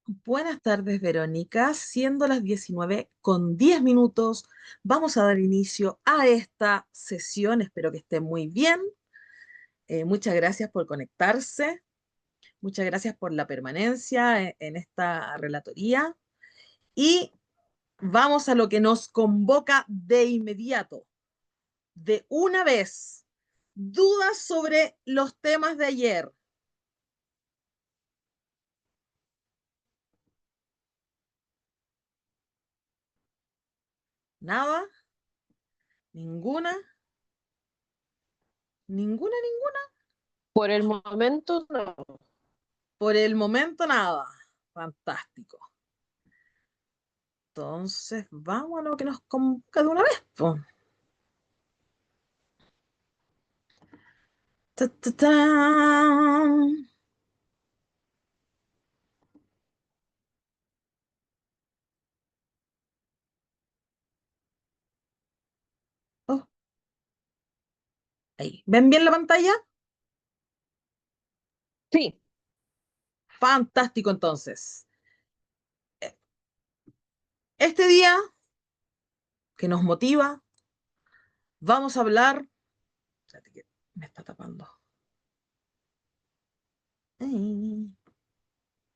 Buenas tardes, Verónica. Siendo las 19:10, vamos a dar inicio a esta sesión. Espero que esté muy bien. Muchas gracias por conectarse. Muchas gracias por la permanencia en esta relatoría. Y vamos a lo que nos convoca de inmediato, de una vez. Dudas sobre los temas de ayer. ¿Nada? ¿Ninguna? ¿Ninguna? Por el momento no. Por el momento, nada. Fantástico. Entonces, vamos a lo que nos convoca de una vez, po. Ta, ta, tan. Oh, ahí. ¿Ven bien la pantalla? Sí, Fantástico, entonces. Este día que nos motiva, vamos a hablar. Espérate que me está tapando.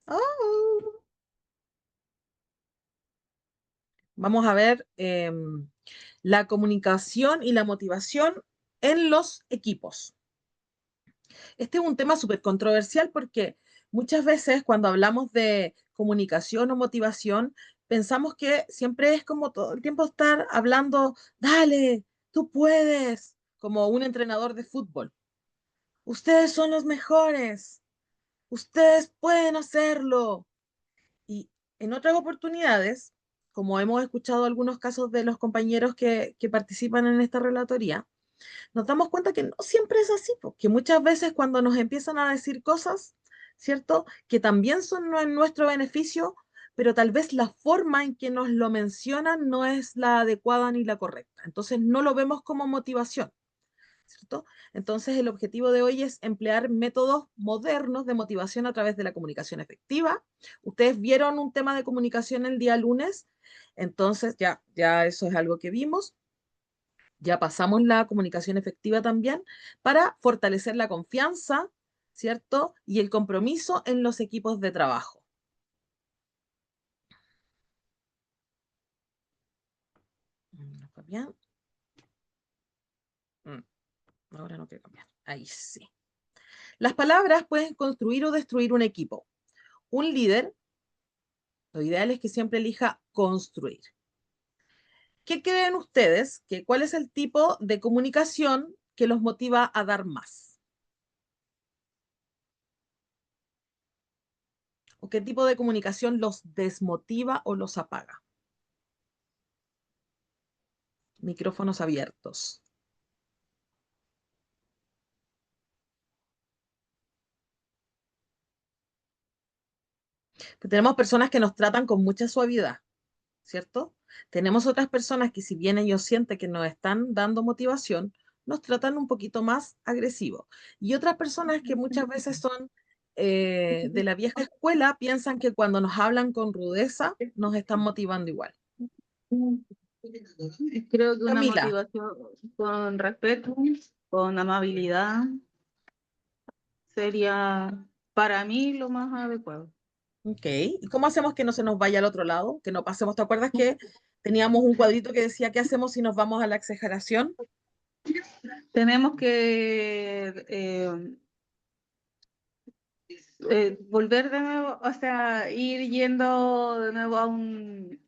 Oh. Vamos a ver la comunicación y la motivación en los equipos. Este es un tema súper controversial porque muchas veces cuando hablamos de comunicación o motivación, pensamos que siempre es como todo el tiempo estar hablando, dale, tú puedes, como un entrenador de fútbol. Ustedes son los mejores, ustedes pueden hacerlo. Y en otras oportunidades, como hemos escuchado algunos casos de los compañeros que participan en esta relatoría, nos damos cuenta que no siempre es así, porque muchas veces cuando nos empiezan a decir cosas, ¿cierto? Que también son en nuestro beneficio, pero tal vez la forma en que nos lo mencionan no es la adecuada ni la correcta. Entonces no lo vemos como motivación, ¿cierto? Entonces el objetivo de hoy es emplear métodos modernos de motivación a través de la comunicación efectiva. Ustedes vieron un tema de comunicación el día lunes, entonces ya eso es algo que vimos. Ya pasamos la comunicación efectiva también para fortalecer la confianza, ¿cierto? Y el compromiso en los equipos de trabajo. ¿No está bien? Ahora no quiero cambiar. Ahí sí. Las palabras pueden construir o destruir un equipo. Un líder, lo ideal es que siempre elija construir. ¿Qué creen ustedes? ¿Cuál es el tipo de comunicación que los motiva a dar más? ¿O qué tipo de comunicación los desmotiva o los apaga? Micrófonos abiertos. Tenemos personas que nos tratan con mucha suavidad, ¿cierto? Tenemos otras personas que si bien ellos sienten que nos están dando motivación, nos tratan un poquito más agresivo. Y otras personas que muchas veces son de la vieja escuela piensan que cuando nos hablan con rudeza nos están motivando igual. Creo que una Camila, motivación con respeto, con amabilidad, sería para mí lo más adecuado. ok. ¿Y cómo hacemos que no se nos vaya al otro lado? Que no pasemos. ¿Te acuerdas que teníamos un cuadrito que decía qué hacemos si nos vamos a la exageración? Tenemos que volver de nuevo, o sea, ir yendo de nuevo a un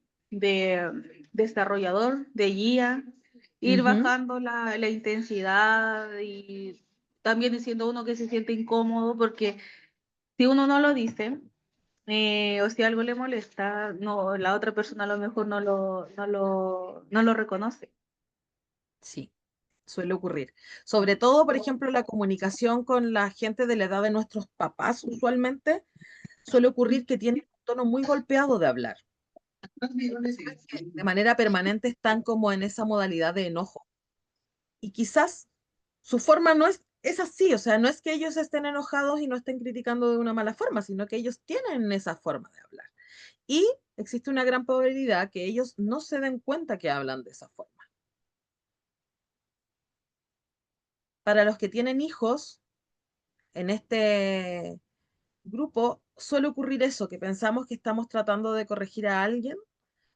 desarrollador, de guía, ir Ujú. bajando la intensidad y también diciendo uno que se siente incómodo, porque si uno no lo dice, o si algo le molesta, no, la otra persona a lo mejor no lo reconoce. Sí. Suele ocurrir. Sobre todo, por ejemplo, la comunicación con la gente de la edad de nuestros papás, usualmente, suele ocurrir que tienen un tono muy golpeado de hablar. De manera permanente están como en esa modalidad de enojo. Y quizás su forma no es es así, o sea, no es que ellos estén enojados y no estén criticando de una mala forma, sino que ellos tienen esa forma de hablar. Y existe una gran probabilidad que ellos no se den cuenta que hablan de esa forma. Para los que tienen hijos, en este grupo suele ocurrir eso, que pensamos que estamos tratando de corregir a alguien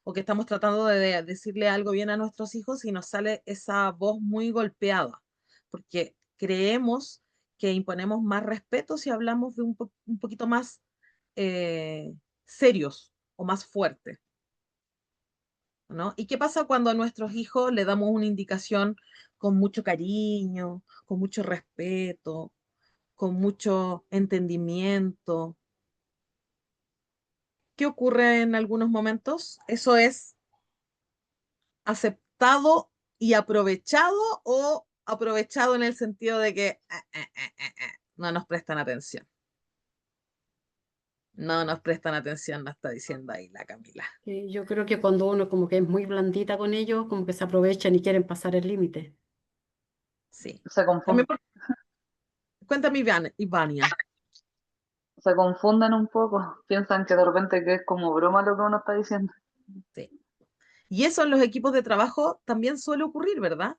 o que estamos tratando de decirle algo bien a nuestros hijos y nos sale esa voz muy golpeada, porque creemos que imponemos más respeto si hablamos de un poquito más eh, serios o más fuertes, ¿no? ¿Y qué pasa cuando a nuestros hijos le damos una indicación con mucho cariño, con mucho respeto, con mucho entendimiento? ¿Qué ocurre en algunos momentos? Eso es aceptado y aprovechado o aprovechado en el sentido de que no nos prestan atención. No nos prestan atención, nos está diciendo ahí la Camila. Yo creo que cuando uno como que es muy blandita con ellos, como que se aprovechan y quieren pasar el límite. Sí. Se También confunden, cuéntame, Ivania. se confunden un poco, piensan que de repente que es como broma lo que uno está diciendo. Sí. Y eso en los equipos de trabajo también suele ocurrir, ¿verdad?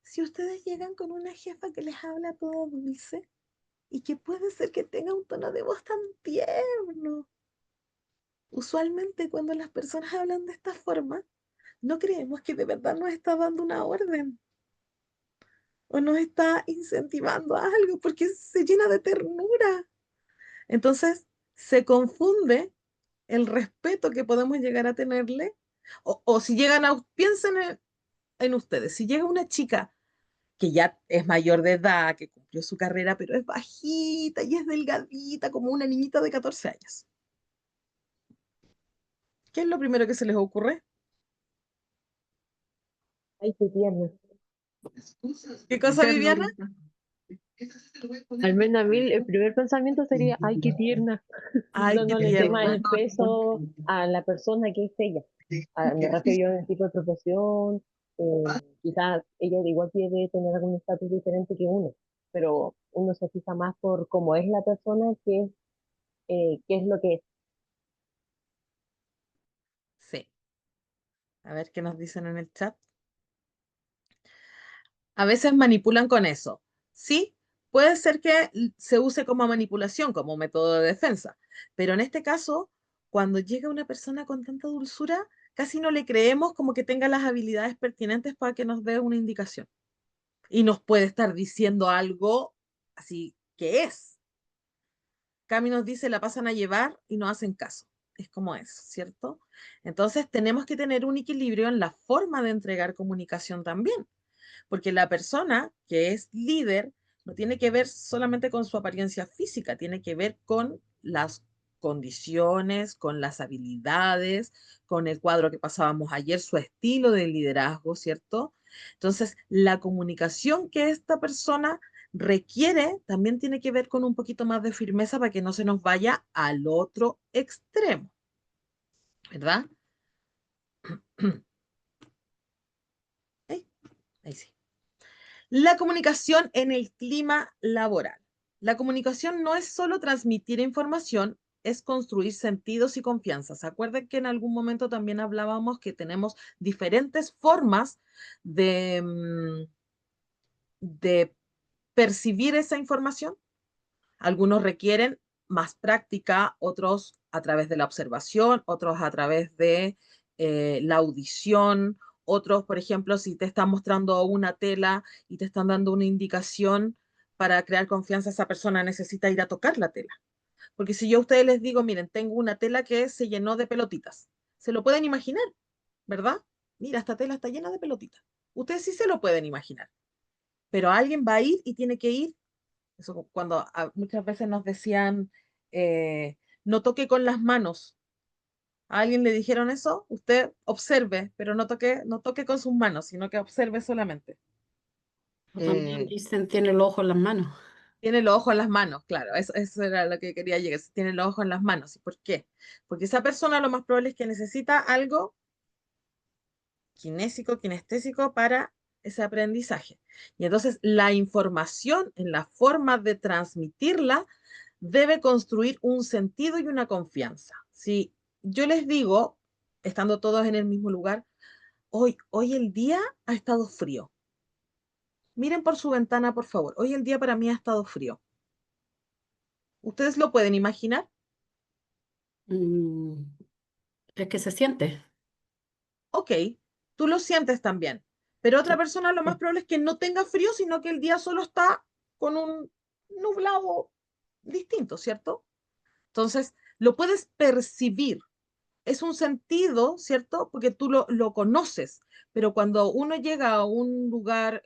Si ustedes llegan con una jefa que les habla todo dulce y que puede ser que tenga un tono de voz tan tierno. Usualmente cuando las personas hablan de esta forma, no creemos que de verdad nos está dando una orden o nos está incentivando a algo porque se llena de ternura. Entonces, se confunde el respeto que podemos llegar a tenerle o si llegan a, piensen en ustedes, si llega una chica que ya es mayor de edad, que cumplió su carrera, pero es bajita y es delgadita, como una niñita de 14 años. ¿Qué es lo primero que se les ocurre? Ay, qué tierno. ¿Qué cosa, Viviana? Ternurita. Al menos a mí el primer pensamiento sería, ay, qué tierna. Ay, No, qué no le dé más tierna. el peso a la persona que es ella. Me refiero a un tipo de profesión, quizás ella igual quiere tener algún estatus diferente que uno, pero uno se fija más por cómo es la persona que qué es lo que es. Sí. A ver qué nos dicen en el chat. A veces manipulan con eso. Sí, puede ser que se use como manipulación, como método de defensa, pero en este caso, cuando llega una persona con tanta dulzura, casi no le creemos como que tenga las habilidades pertinentes para que nos dé una indicación. Y nos puede estar diciendo algo así que es. Cami nos dice, la pasan a llevar y no hacen caso. Es como eso, ¿cierto? Entonces tenemos que tener un equilibrio en la forma de entregar comunicación también, porque la persona que es líder no tiene que ver solamente con su apariencia física, tiene que ver con las condiciones, con las habilidades, con el cuadro que pasábamos ayer, su estilo de liderazgo, ¿cierto? Entonces, la comunicación que esta persona requiere también tiene que ver con un poquito más de firmeza para que no se nos vaya al otro extremo, ¿verdad? Ahí, ahí sí. La comunicación en el clima laboral. La comunicación no es solo transmitir información, es construir sentidos y confianza. ¿Se acuerdan que en algún momento también hablábamos que tenemos diferentes formas de percibir esa información? Algunos requieren más práctica, otros a través de la observación, otros a través de la audición, otros, por ejemplo, si te están mostrando una tela y te están dando una indicación para crear confianza, esa persona necesita ir a tocar la tela. Porque si yo a ustedes les digo, miren, tengo una tela que se llenó de pelotitas, se lo pueden imaginar, ¿verdad? Mira, esta tela está llena de pelotitas. Ustedes sí se lo pueden imaginar, pero alguien va a ir y tiene que ir eso cuando muchas veces nos decían, no toque con las manos. A alguien le dijeron eso, usted observe, pero no toque con sus manos, sino que observe solamente. O también Eh, dicen, tiene el ojo en las manos. Tiene los ojos en las manos, claro, eso era lo que quería llegar, tiene los ojos en las manos. ¿Y por qué? Porque esa persona lo más probable es que necesita algo kinésico, kinestésico para ese aprendizaje. Y entonces la información en la forma de transmitirla debe construir un sentido y una confianza. Si yo les digo, estando todos en el mismo lugar, hoy el día ha estado frío. Miren por su ventana, por favor. Hoy el día para mí ha estado frío. ¿Ustedes lo pueden imaginar? Mm, es que se siente. Ok, tú lo sientes también. Pero otra Sí. persona lo más probable es que no tenga frío, sino que el día solo está con un nublado distinto, ¿cierto? Entonces, lo puedes percibir. Es un sentido, ¿cierto? Porque tú lo conoces. Pero cuando uno llega a un lugar,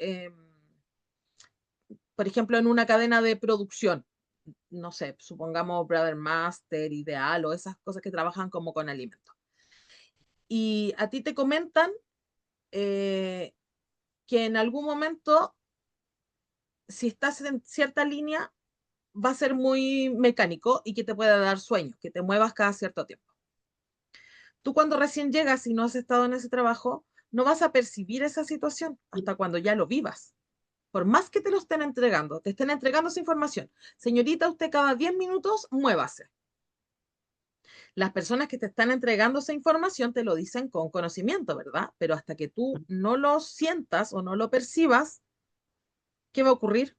por ejemplo, en una cadena de producción, no sé, supongamos Brother Master, Ideal o esas cosas que trabajan como con alimentos. Y a ti te comentan eh, que en algún momento, si estás en cierta línea, va a ser muy mecánico y que te pueda dar sueño, que te muevas cada cierto tiempo. Tú cuando recién llegas y no has estado en ese trabajo, no vas a percibir esa situación hasta cuando ya lo vivas. Por más que te lo te estén entregando esa información. Señorita, usted cada 10 minutos muévase. Las personas que te están entregando esa información te lo dicen con conocimiento, ¿verdad? Pero hasta que tú no lo sientas o no lo percibas, ¿qué va a ocurrir?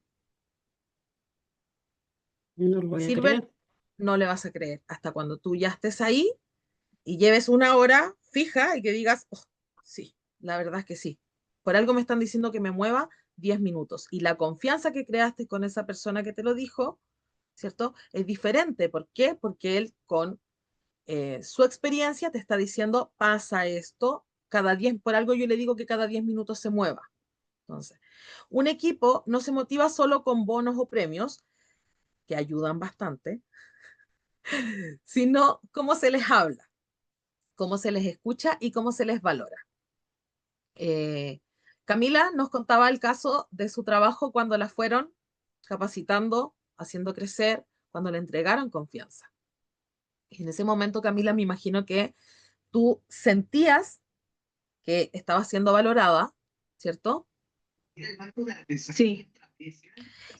No lo voy a Sirven, creer. no le vas a creer. Hasta cuando tú ya estés ahí y lleves una hora fija y que digas, "Oh, sí, la verdad es que sí. Por algo me están diciendo que me mueva 10 minutos". Y la confianza que creaste con esa persona que te lo dijo, ¿cierto? Es diferente. ¿Por qué? Porque él con su experiencia te está diciendo, pasa esto, cada 10, por algo yo le digo que cada 10 minutos se mueva. Entonces, un equipo no se motiva solo con bonos o premios, que ayudan bastante, sino cómo se les habla, cómo se les escucha y cómo se les valora. Eh, Camila nos contaba el caso de su trabajo cuando la fueron capacitando, haciendo crecer, cuando le entregaron confianza. Y en ese momento, Camila, me imagino que tú sentías que estaba siendo valorada, ¿cierto? Sí,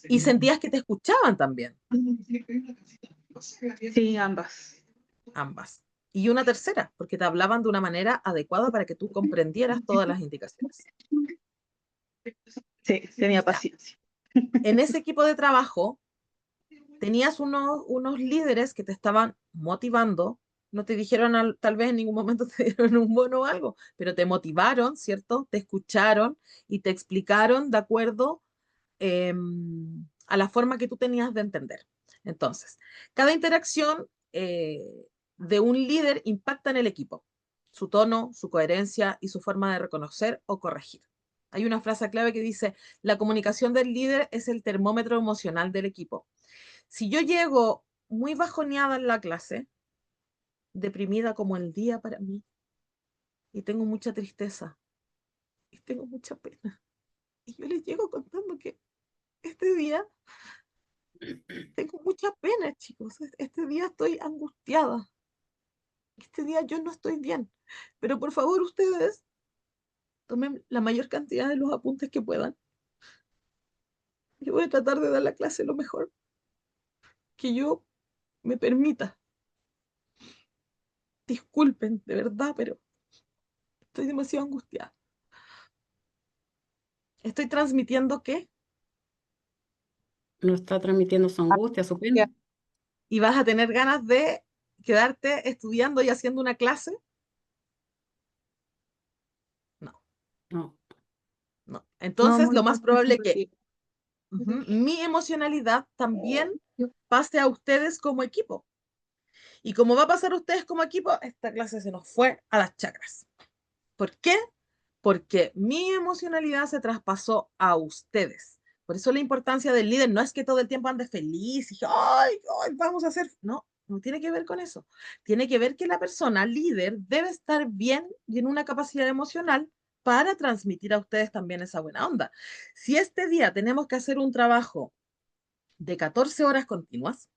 Y sentías que te escuchaban también, sí, ambas. ambas. Y una tercera, porque te hablaban de una manera adecuada para que tú comprendieras todas las indicaciones. Sí, tenía Ya. paciencia. En ese equipo de trabajo tenías unos líderes que te estaban motivando, no te dijeron tal vez en ningún momento te dieron un bono o algo, pero te motivaron, ¿cierto? Te escucharon y te explicaron de acuerdo a la forma que tú tenías de entender. Entonces, cada interacción de un líder impacta en el equipo, su tono, su coherencia y su forma de reconocer o corregir. Hay una frase clave que dice, la comunicación del líder es el termómetro emocional del equipo. Si yo llego muy bajoneada en la clase, deprimida como el día para mí, y tengo mucha tristeza, y tengo mucha pena, y yo les llego contando que este día tengo mucha pena, chicos. Este día estoy angustiada. Este día yo no estoy bien. Pero por favor, ustedes tomen la mayor cantidad de los apuntes que puedan. Yo voy a tratar de dar la clase lo mejor que yo me permita. Disculpen, de verdad, pero estoy demasiado angustiada. Estoy transmitiendo qué No está transmitiendo su angustia, su pena. y vas a tener ganas de quedarte estudiando y haciendo una clase. No, No, no. No, Entonces, muy lo más probable que constructivo. mi emocionalidad también pase a ustedes como equipo. Y como va a pasar a ustedes como equipo, esta clase se nos fue a las chakras. ¿Por qué? Porque mi emocionalidad se traspasó a ustedes. Por eso la importancia del líder no es que todo el tiempo ande feliz y ¡ay, ay, vamos a hacer! No, no tiene que ver con eso. Tiene que ver que la persona líder debe estar bien y en una capacidad emocional para transmitir a ustedes también esa buena onda. Si este día tenemos que hacer un trabajo de 14 horas continuas,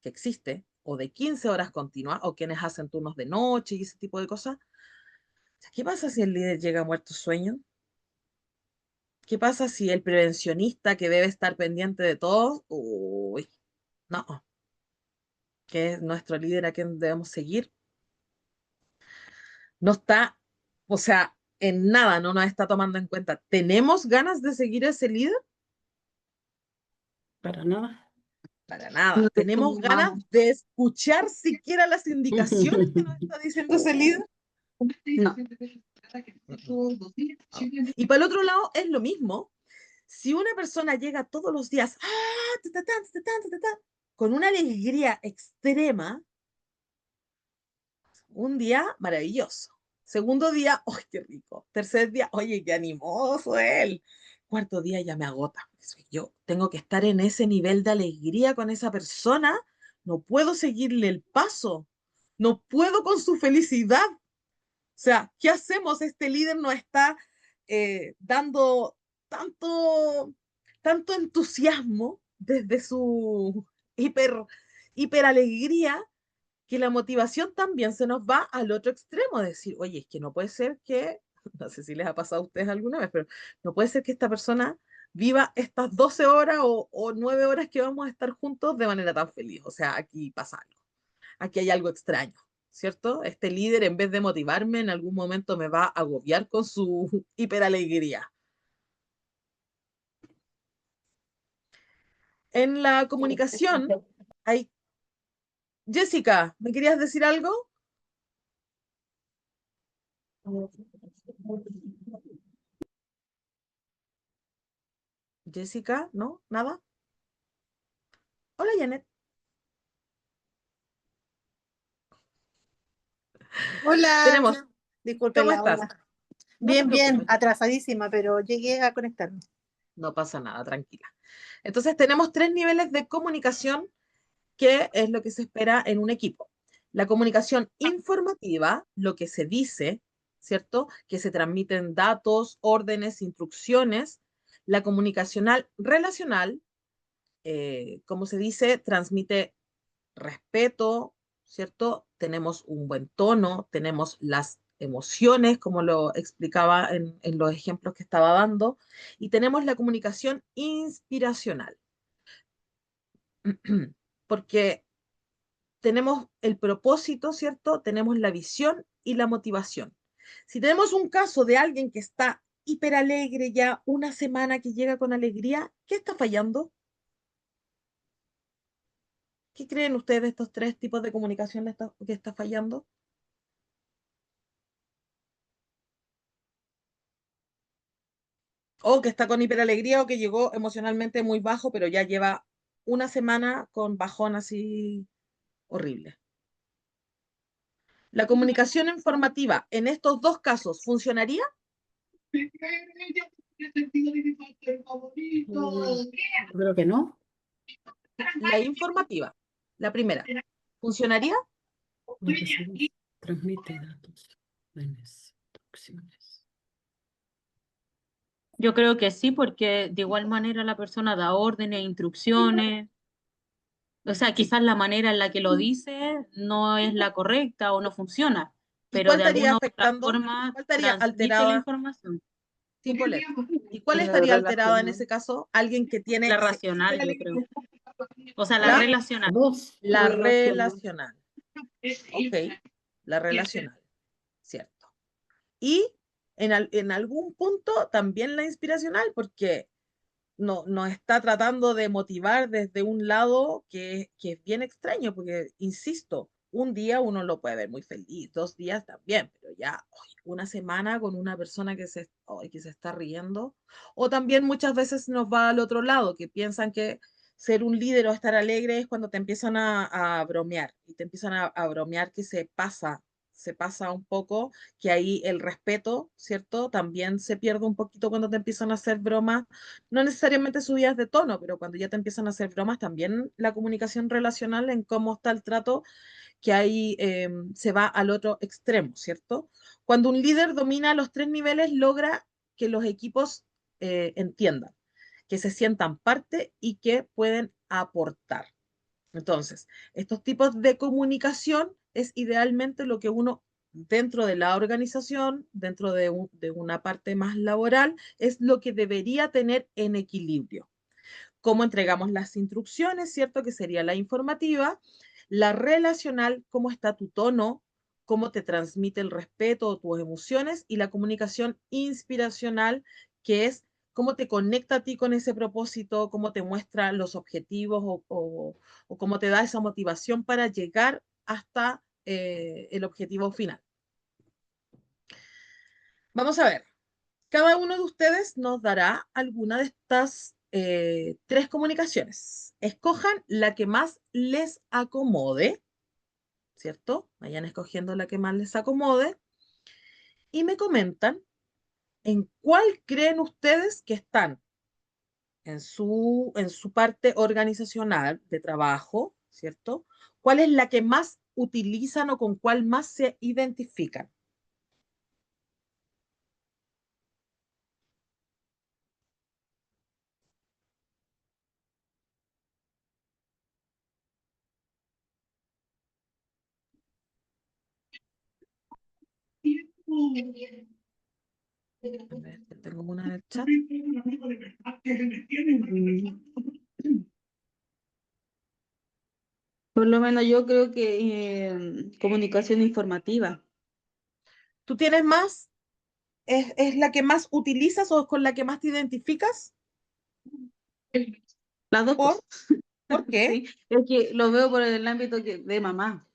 que existe, o de 15 horas continuas, o quienes hacen turnos de noche y ese tipo de cosas, ¿qué pasa si el líder llega muerto sueño? ¿Qué pasa si el prevencionista que debe estar pendiente de todo, uy, no, que es nuestro líder a quien debemos seguir, no está, o sea, en nada no nos está tomando en cuenta? ¿Tenemos ganas de seguir a ese líder? Para nada. Para No nada. sé ¿Tenemos cómo ganas vamos. de escuchar siquiera las indicaciones que nos está diciendo ese líder? No. Y para el otro lado es lo mismo. Si una persona llega todos los días ta, ta, ta, ta, ta, ta, ta, con una alegría extrema, un día maravilloso. Segundo día, ¡ay, qué rico! Tercer día, oye, qué animoso él. Cuarto día ya me agota. Yo tengo que estar en ese nivel de alegría con esa persona. No puedo seguirle el paso. No puedo con su felicidad. O sea, ¿qué hacemos? Este líder nos está dando tanto, tanto entusiasmo desde su hiper alegría, que la motivación también se nos va al otro extremo, decir, oye, es que no puede ser que, no sé si les ha pasado a ustedes alguna vez, pero no puede ser que esta persona viva estas 12 horas o 9 horas que vamos a estar juntos de manera tan feliz. O sea, aquí pasa algo, aquí hay algo extraño, ¿cierto? Este líder, en vez de motivarme, en algún momento me va a agobiar con su hiperalegría. En la comunicación hay... Jessica, ¿me querías decir algo? Jessica, ¿no? ¿Nada? Hola, Janet. Hola, Tenemos, disculpe ¿cómo la estás? hora. No te Bien, bien, preocupes, atrasadísima, pero llegué a conectarme. no pasa nada, tranquila. Entonces tenemos tres niveles de comunicación, que es lo que se espera en un equipo. La comunicación informativa, lo que se dice, ¿cierto? Que se transmiten datos, órdenes, instrucciones. La comunicacional relacional, como se dice, transmite respeto, ¿cierto? Tenemos un buen tono, tenemos las emociones, como lo explicaba en los ejemplos que estaba dando, y tenemos la comunicación inspiracional, porque tenemos el propósito, ¿cierto? Tenemos la visión y la motivación. Si tenemos un caso de alguien que está hiperalegre ya una semana que llega con alegría, ¿qué está fallando? ¿Qué creen ustedes de estos tres tipos de comunicación que está fallando? O que está con hiperalegría o que llegó emocionalmente muy bajo, pero ya lleva una semana con bajón así horrible. La comunicación informativa en estos dos casos, ¿funcionaría? Yo creo que no. La informativa, la primera, ¿funcionaría? Lo que se dice, transmite datos, órdenes, instrucciones. Yo creo que sí, porque de igual manera la persona da órdenes, instrucciones. O sea, quizás la manera en la que lo dice no es la correcta o no funciona, ¿Y pero cuál de estaría alguna u otra afectando? forma ¿Cuál estaría transmite la alterada? información. Sí, Polet. ¿Y cuál La estaría alterada en relación. ese caso? Alguien que tiene La ese racional, yo creo. hiperalegría. O sea, la La, relacional. Dos. la Relación. relacional. Ok, la relacional, ¿cierto? Y en algún punto también la inspiracional, porque no, nos está tratando de motivar desde un lado que es bien extraño, porque, insisto, un día uno lo puede ver muy feliz, 2 días también, pero ya uy, una semana con una persona que se está riendo, o también muchas veces nos va al otro lado, que piensan que ser un líder o estar alegre es cuando te empiezan a bromear, y te empiezan a bromear que se pasa un poco, que ahí el respeto, ¿cierto? También se pierde un poquito cuando te empiezan a hacer bromas, no necesariamente subidas de tono, pero cuando ya te empiezan a hacer bromas, también la comunicación relacional en cómo está el trato, que ahí se va al otro extremo, ¿cierto? Cuando un líder domina los tres niveles, logra que los equipos entiendan, que se sientan parte y que pueden aportar. Entonces, estos tipos de comunicación es idealmente lo que uno dentro de la organización, dentro de una parte más laboral, es lo que debería tener en equilibrio. Cómo entregamos las instrucciones, ¿cierto? Que sería la informativa, la relacional, cómo está tu tono, cómo te transmite el respeto o tus emociones, y la comunicación inspiracional, que es cómo te conecta a ti con ese propósito, cómo te muestra los objetivos o cómo te da esa motivación para llegar hasta el objetivo final. Vamos a ver, cada uno de ustedes nos dará alguna de estas tres comunicaciones. Escojan la que más les acomode, ¿cierto? Vayan escogiendo la que más les acomode y me comentan en cuál creen ustedes que están en su parte organizacional de trabajo, ¿cierto? ¿Cuál es la que más utilizan o con cuál más se identifican? A ver, tengo una en el chat. Por lo menos yo creo que comunicación informativa. ¿Tú tienes más? ¿Es la que más utilizas o con la que más te identificas? Las dos ¿Por? cosas. ¿Por qué? Sí, es que lo veo por el ámbito de mamá,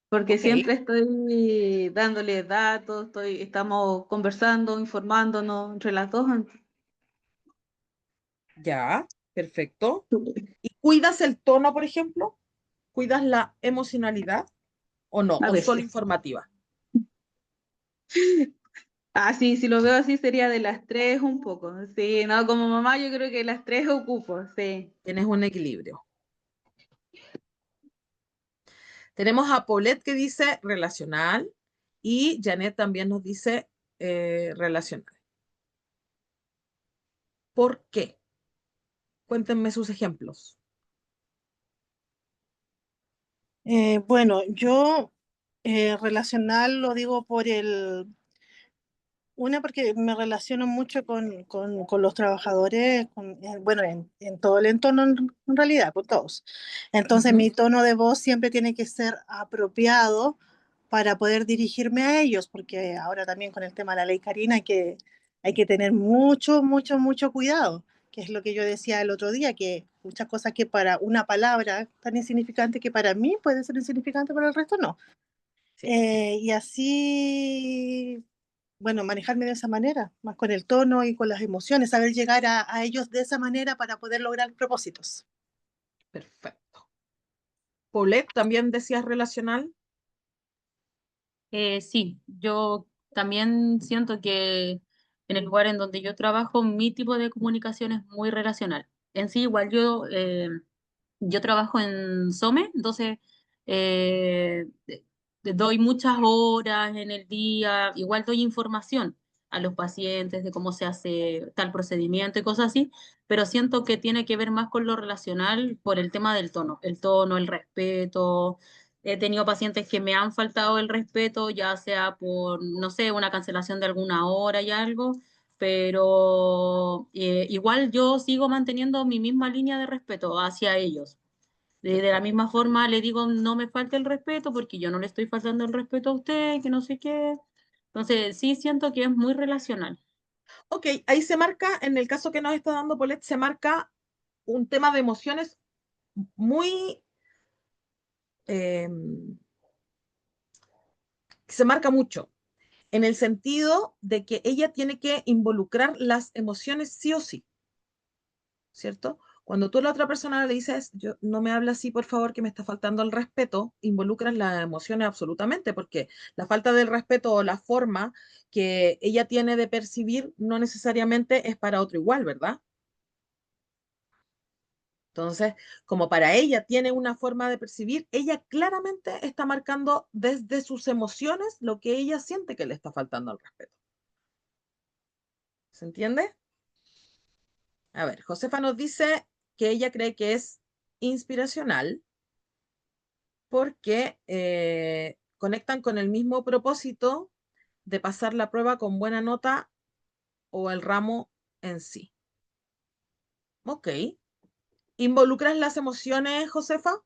porque Ok, siempre estoy dándole datos, estamos conversando, informándonos entre las dos. ya, perfecto. ¿Y cuidas el tono, por ejemplo? ¿Cuidas la emocionalidad o no? A ¿O solo veces. informativa? Ah, sí, si lo veo así sería de las tres un poco. Sí, no, como mamá yo creo que las tres ocupo, sí. Tienes un equilibrio. Tenemos a Paulette que dice relacional y Janet también nos dice relacional. ¿Por qué? Cuéntenme sus ejemplos. Bueno, yo relacional lo digo por una porque me relaciono mucho con los trabajadores, bueno, en todo el entorno en realidad, con todos. Entonces Ujú. mi tono de voz siempre tiene que ser apropiado para poder dirigirme a ellos, porque ahora también con el tema de la ley Karina hay que tener mucho, mucho, mucho cuidado, que es lo que yo decía el otro día, que muchas cosas que para una palabra tan insignificante que para mí puede ser insignificante, para el resto no. Sí. Y así, bueno, manejarme de esa manera, más con el tono y con las emociones, saber llegar a ellos de esa manera para poder lograr propósitos. Perfecto. Paulette, ¿también decías relacional? Sí, yo también siento que en el lugar en donde yo trabajo, mi tipo de comunicación es muy relacional. En sí, igual yo trabajo en SOME, entonces eh, doy muchas horas en el día, igual doy información a los pacientes de cómo se hace tal procedimiento y cosas así, pero siento que tiene que ver más con lo relacional por el tema del tono, el respeto. He tenido pacientes que me han faltado el respeto, ya sea por, no sé, una cancelación de alguna hora y algo, pero igual yo sigo manteniendo mi misma línea de respeto hacia ellos. De la Perfecto. misma forma le digo, no me falte el respeto porque yo no le estoy faltando el respeto a usted, que no sé qué. Entonces, sí siento que es muy relacional. Ok, ahí se marca, en el caso que nos está dando Paulette, se marca un tema de emociones muy, eh, se marca mucho, en el sentido de que ella tiene que involucrar las emociones sí o sí, ¿cierto? Cuando tú a la otra persona le dices, yo, no me habla así, por favor, que me está faltando el respeto, involucras las emociones absolutamente, porque la falta del respeto o la forma que ella tiene de percibir no necesariamente es para otro igual, ¿verdad? Entonces, como para ella tiene una forma de percibir, ella claramente está marcando desde sus emociones lo que ella siente que le está faltando al respeto. ¿Se entiende? A ver, Josefa nos dice que ella cree que es inspiracional porque conectan con el mismo propósito de pasar la prueba con buena nota o el ramo en sí. Ok. ¿Involucras las emociones, Josefa?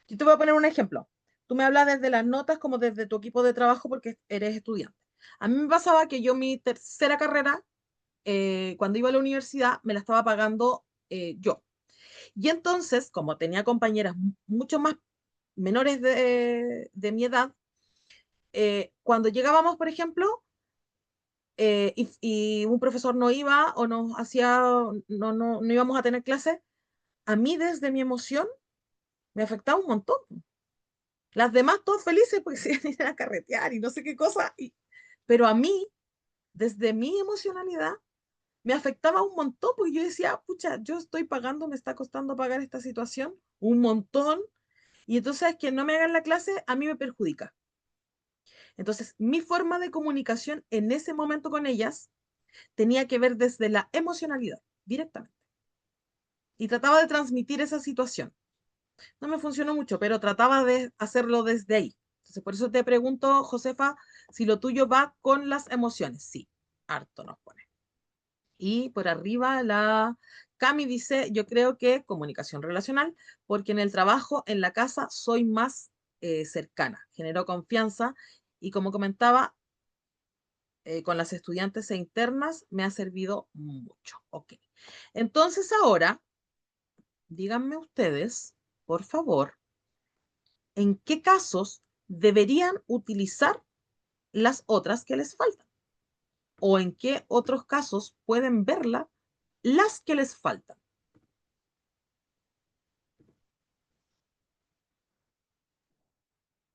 Yo te voy a poner un ejemplo. Tú me hablas desde las notas como desde tu equipo de trabajo porque eres estudiante. A mí me pasaba que yo mi tercera carrera, cuando iba a la universidad, me la estaba pagando yo. Y entonces, como tenía compañeras mucho más menores de mi edad, cuando llegábamos, por ejemplo, y un profesor no iba o nos hacía, no íbamos a tener clase, a mí desde mi emoción me afectaba un montón. Las demás todos felices porque se iban a ir a carretear y no sé qué cosa, pero a mí, desde mi emocionalidad, me afectaba un montón porque yo decía, pucha, yo estoy pagando, me está costando pagar esta situación un montón, y entonces que no me hagan la clase a mí me perjudica. Entonces, mi forma de comunicación en ese momento con ellas tenía que ver desde la emocionalidad, directamente. Y trataba de transmitir esa situación. No me funcionó mucho, pero trataba de hacerlo desde ahí. Entonces, por eso te pregunto, Josefa, si lo tuyo va con las emociones. Sí, harto nos pone. Y por arriba la Cami dice, yo creo que comunicación relacional, porque en el trabajo, en la casa, soy más cercana, generó confianza y como comentaba, con las estudiantes e internas me ha servido mucho. Ok. Entonces ahora, díganme ustedes, por favor, ¿en qué casos deberían utilizar las otras que les faltan? ¿O en qué otros casos pueden verla las que les faltan?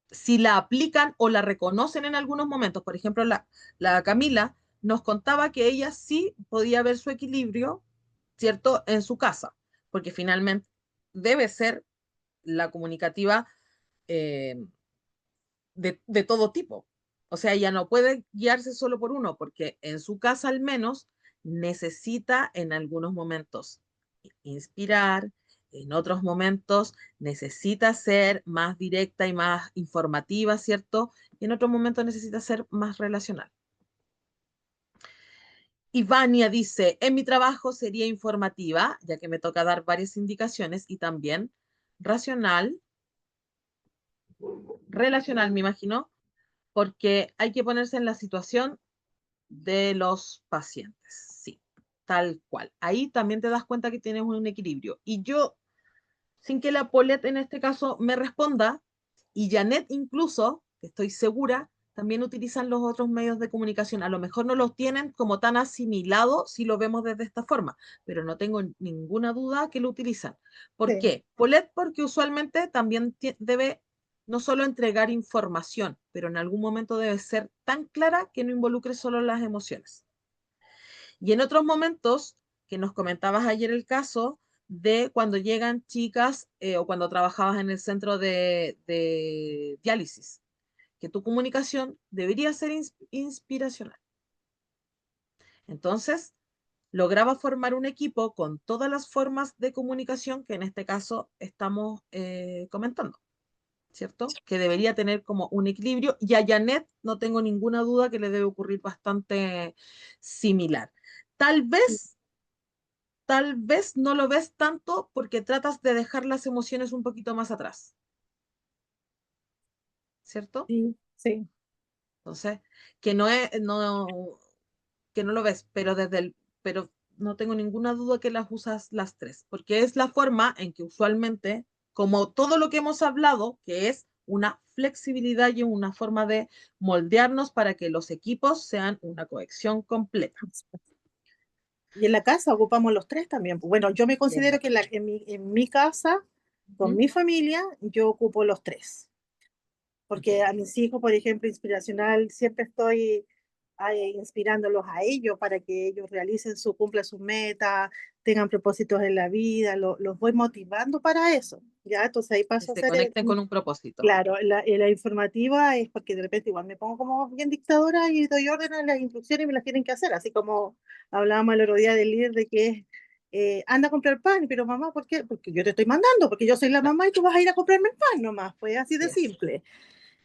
Si la aplican o la reconocen en algunos momentos. Por ejemplo, la Camila nos contaba que ella sí podía ver su equilibrio, ¿cierto?, en su casa, porque finalmente debe ser la comunicativa eh, de todo tipo. O sea, ella no puede guiarse solo por uno, porque en su casa al menos necesita en algunos momentos inspirar, en otros momentos necesita ser más directa y más informativa, ¿cierto? Y en otros momentos necesita ser más relacional. Ivania dice, en mi trabajo sería informativa, ya que me toca dar varias indicaciones, y también racional, relacional, me imagino, porque hay que ponerse en la situación de los pacientes. Sí, tal cual. Ahí también te das cuenta que tienes un equilibrio. Y yo, sin que la Paulette en este caso me responda, y Janet incluso, que estoy segura, también utilizan los otros medios de comunicación. A lo mejor no los tienen como tan asimilado si lo vemos desde esta forma, pero no tengo ninguna duda que lo utilizan. ¿Por Sí. qué? Paulette porque usualmente también debe no solo entregar información, pero en algún momento debe ser tan clara que no involucre solo las emociones. Y en otros momentos, que nos comentabas ayer el caso de cuando llegan chicas o cuando trabajabas en el centro de diálisis, que tu comunicación debería ser inspiracional. Entonces, lograba formar un equipo con todas las formas de comunicación que en este caso estamos comentando, ¿cierto? Que debería tener como un equilibrio, y a Janet no tengo ninguna duda que le debe ocurrir bastante similar. Tal vez no lo ves tanto porque tratas de dejar las emociones un poquito más atrás, ¿cierto? Sí, sí. Entonces, que no es, no, que no lo ves, pero no tengo ninguna duda que las usas las tres, porque es la forma en que usualmente, como todo lo que hemos hablado, que es una flexibilidad y una forma de moldearnos para que los equipos sean una cohesión completa. Y en la casa ocupamos los tres también. Bueno, yo me considero que en mi casa, con ¿Mm? mi familia, yo ocupo los tres. Porque a mis hijos, por ejemplo, inspiracional, siempre estoy inspirándolos a ellos para que ellos cumplan sus metas, tengan propósitos en la vida, los voy motivando para eso, ¿ya? Entonces ahí Que paso a se ser, conecten con un propósito. claro, la informativa es porque de repente igual me pongo como bien dictadora y doy órdenes, las instrucciones y me las tienen que hacer, así como hablábamos el otro día del líder de que anda a comprar pan, pero mamá, ¿por qué? Porque yo te estoy mandando, porque yo soy la mamá y tú vas a ir a comprarme el pan nomás, pues así de Así es. simple.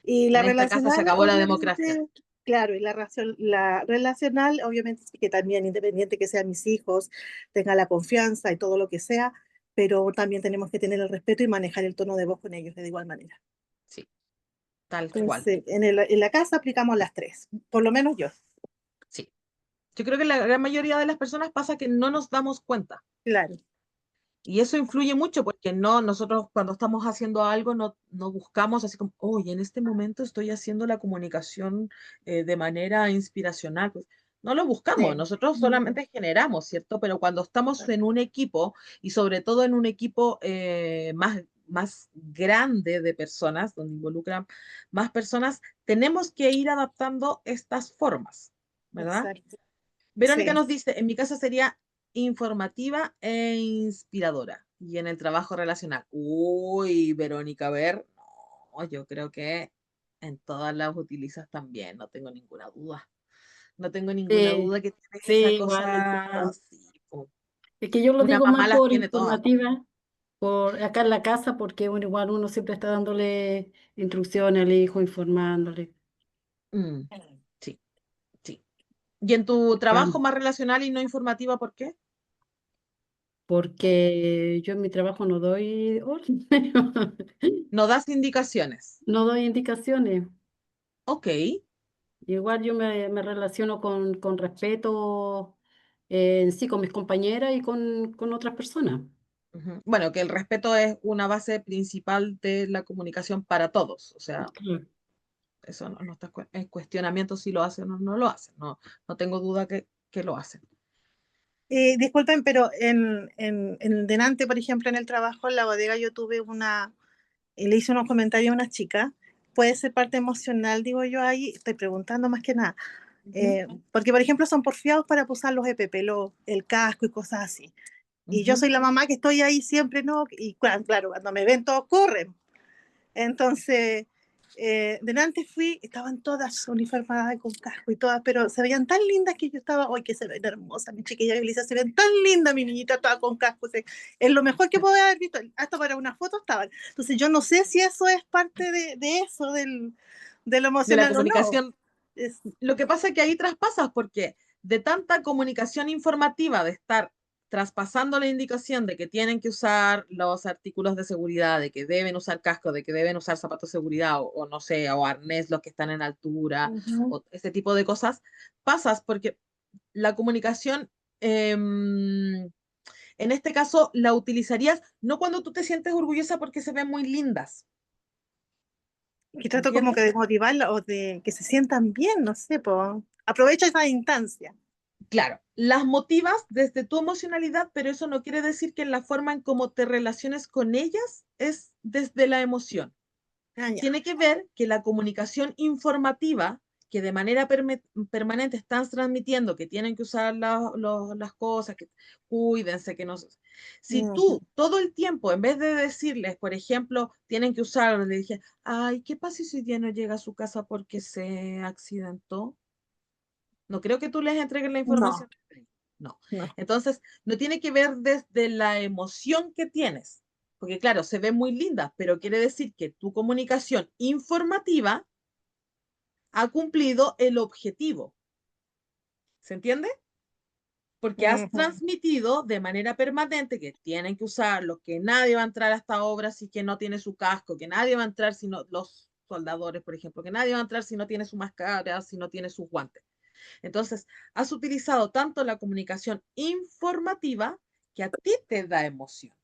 Y En la esta casa se relacional, acabó la democracia. obviamente, claro, y la relacional, obviamente, sí que también, independiente que sean mis hijos, tenga la confianza y todo lo que sea, pero también tenemos que tener el respeto y manejar el tono de voz con ellos de igual manera. Sí, tal cual. Entonces, en la casa aplicamos las tres, por lo menos yo, Sí. Yo creo que la gran mayoría de las personas pasa que no nos damos cuenta. claro. Y eso influye mucho porque nosotros cuando estamos haciendo algo no buscamos así como, oye, en este momento estoy haciendo la comunicación de manera inspiracional. Pues, no lo buscamos, Sí. nosotros solamente generamos, ¿cierto? Pero cuando estamos en un equipo y sobre todo en un equipo más grande de personas, donde involucran más personas, tenemos que ir adaptando estas formas, ¿verdad? Exacto. Verónica Sí. nos dice, en mi caso sería informativa e inspiradora. Y en el trabajo relacional. Uy, Verónica, a ver, no, yo creo que en todas las utilizas también, no tengo ninguna duda. No tengo ninguna Sí, duda que tienes sí, esa igual en cosa todas. así, po. Es que yo lo Una digo mamá más las por tiene todas. informativa, por acá en la casa, porque bueno, igual uno siempre está dándole instrucciones al hijo, informándole. Mm, sí, sí. ¿Y en tu trabajo Claro, más relacional y no informativa, por qué? porque yo en mi trabajo no doy órdenes, No das indicaciones. no doy indicaciones. Ok. Igual yo me relaciono con respeto en sí con mis compañeras y con otras personas. Ujú. Bueno, que el respeto es una base principal de la comunicación para todos. O sea, Claro. eso no está en cuestionamiento si lo hacen o no lo hacen. No tengo duda que lo hacen. Disculpen, pero en delante, por ejemplo, en el trabajo, en la bodega, yo tuve y le hice unos comentarios a una chica. Puede ser parte emocional, digo yo ahí, estoy preguntando más que nada. Ujú, Porque, por ejemplo, son porfiados para posar los EPP, el casco y cosas así. Y yo ujú. soy la mamá que estoy ahí siempre, ¿no? Y claro, cuando me ven todos corren. Entonces, delante fui, estaban todas uniformadas y con casco y todas, pero se veían tan lindas que yo estaba, ¡ay, que se ven hermosas! Mi chiquilla Elisa, se ven tan linda, mi niñita toda con casco. Es lo mejor que puedo haber visto. Hasta para una foto estaban. Entonces, yo no sé si eso es parte de eso, de lo De la emocional o no. comunicación. Es, Lo que pasa es que ahí traspasas porque de tanta comunicación informativa, de estar traspasando la indicación de que tienen que usar los artículos de seguridad, de que deben usar casco, de que deben usar zapatos de seguridad o no sé, o arnés los que están en altura, Ujú. o ese tipo de cosas, pasas porque la comunicación, en este caso, la utilizarías no cuando tú te sientes orgullosa porque se ven muy lindas, Y trato como ¿entiendes? que de motivarla o de que se sientan bien, no sé, po. Aprovecha esa instancia. Claro, las motivas desde tu emocionalidad, pero eso no quiere decir que la forma en cómo te relaciones con ellas es desde la emoción. Ah, ya. Tiene que ver que la comunicación informativa, que de manera permanente están transmitiendo que tienen que usar las cosas, que cuídense, que no. Si Ujú. tú todo el tiempo, en vez de decirles, por ejemplo, tienen que usar, le dije, ay, ¿qué pasa si hoy día no llega a su casa porque se accidentó? No creo que tú les entregues la No, información. No. no. Entonces, no tiene que ver desde la emoción que tienes, porque claro, se ve muy linda, pero quiere decir que tu comunicación informativa ha cumplido el objetivo. ¿Se entiende? Porque has Ujú. transmitido de manera permanente que tienen que usarlo, que nadie va a entrar a esta obra si que no tiene su casco, que nadie va a entrar si no, los soldadores, por ejemplo, que nadie va a entrar si no tiene su máscara, si no tiene sus guantes. Entonces, has utilizado tanto la comunicación informativa que a ti te da emoción.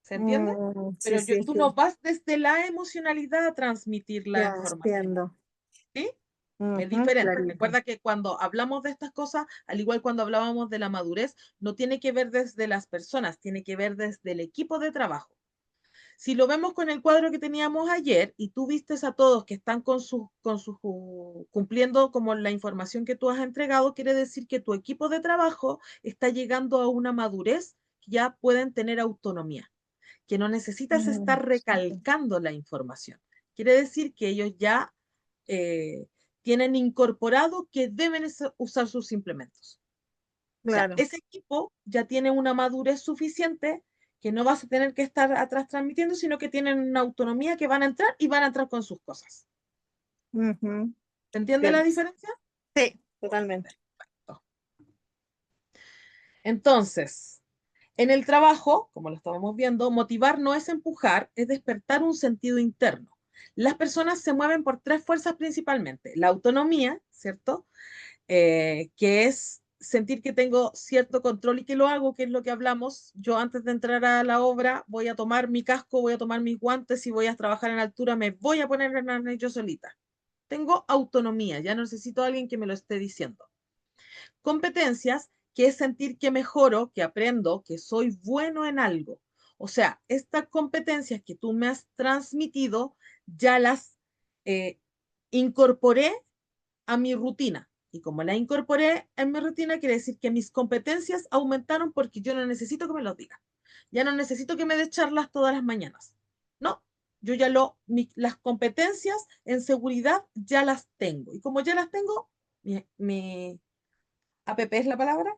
¿Se entiende? Sí, Pero sí, tú sí, no vas desde la emocionalidad a transmitir la ya información. entiendo. ¿Sí? Es Ujú, diferente. clarito. Recuerda que cuando hablamos de estas cosas, al igual cuando hablábamos de la madurez, no tiene que ver desde las personas, tiene que ver desde el equipo de trabajo. Si lo vemos con el cuadro que teníamos ayer y tú vistes a todos que están cumpliendo como la información que tú has entregado, quiere decir que tu equipo de trabajo está llegando a una madurez que ya pueden tener autonomía, que no necesitas Mm, estar recalcando la información. Quiere decir que ellos ya eh, tienen incorporado que deben usar sus implementos. O sea, Claro. ese equipo ya tiene una madurez suficiente que no vas a tener que estar atrás transmitiendo, sino que tienen una autonomía que van a entrar y van a entrar con sus cosas. Ujú. ¿Se entiende la Bien. diferencia? Sí, totalmente. Entonces, en el trabajo, como lo estábamos viendo, motivar no es empujar, es despertar un sentido interno. Las personas se mueven por tres fuerzas principalmente. La autonomía, ¿cierto? Que es sentir que tengo cierto control y que lo hago, que es lo que hablamos. Yo antes de entrar a la obra voy a tomar mi casco, voy a tomar mis guantes y voy a trabajar en altura, me voy a poner en arnés yo solita. Tengo autonomía, ya no necesito a alguien que me lo esté diciendo. Competencias, que es sentir que mejoro, que aprendo, que soy bueno en algo. O sea, estas competencias que tú me has transmitido, ya las incorporé a mi rutina. Y como la incorporé en mi rutina, quiere decir que mis competencias aumentaron porque yo no necesito que me lo digan. Ya no necesito que me dé charlas todas las mañanas. No, yo ya las competencias en seguridad ya las tengo. Y como ya las tengo, mi APP es la palabra,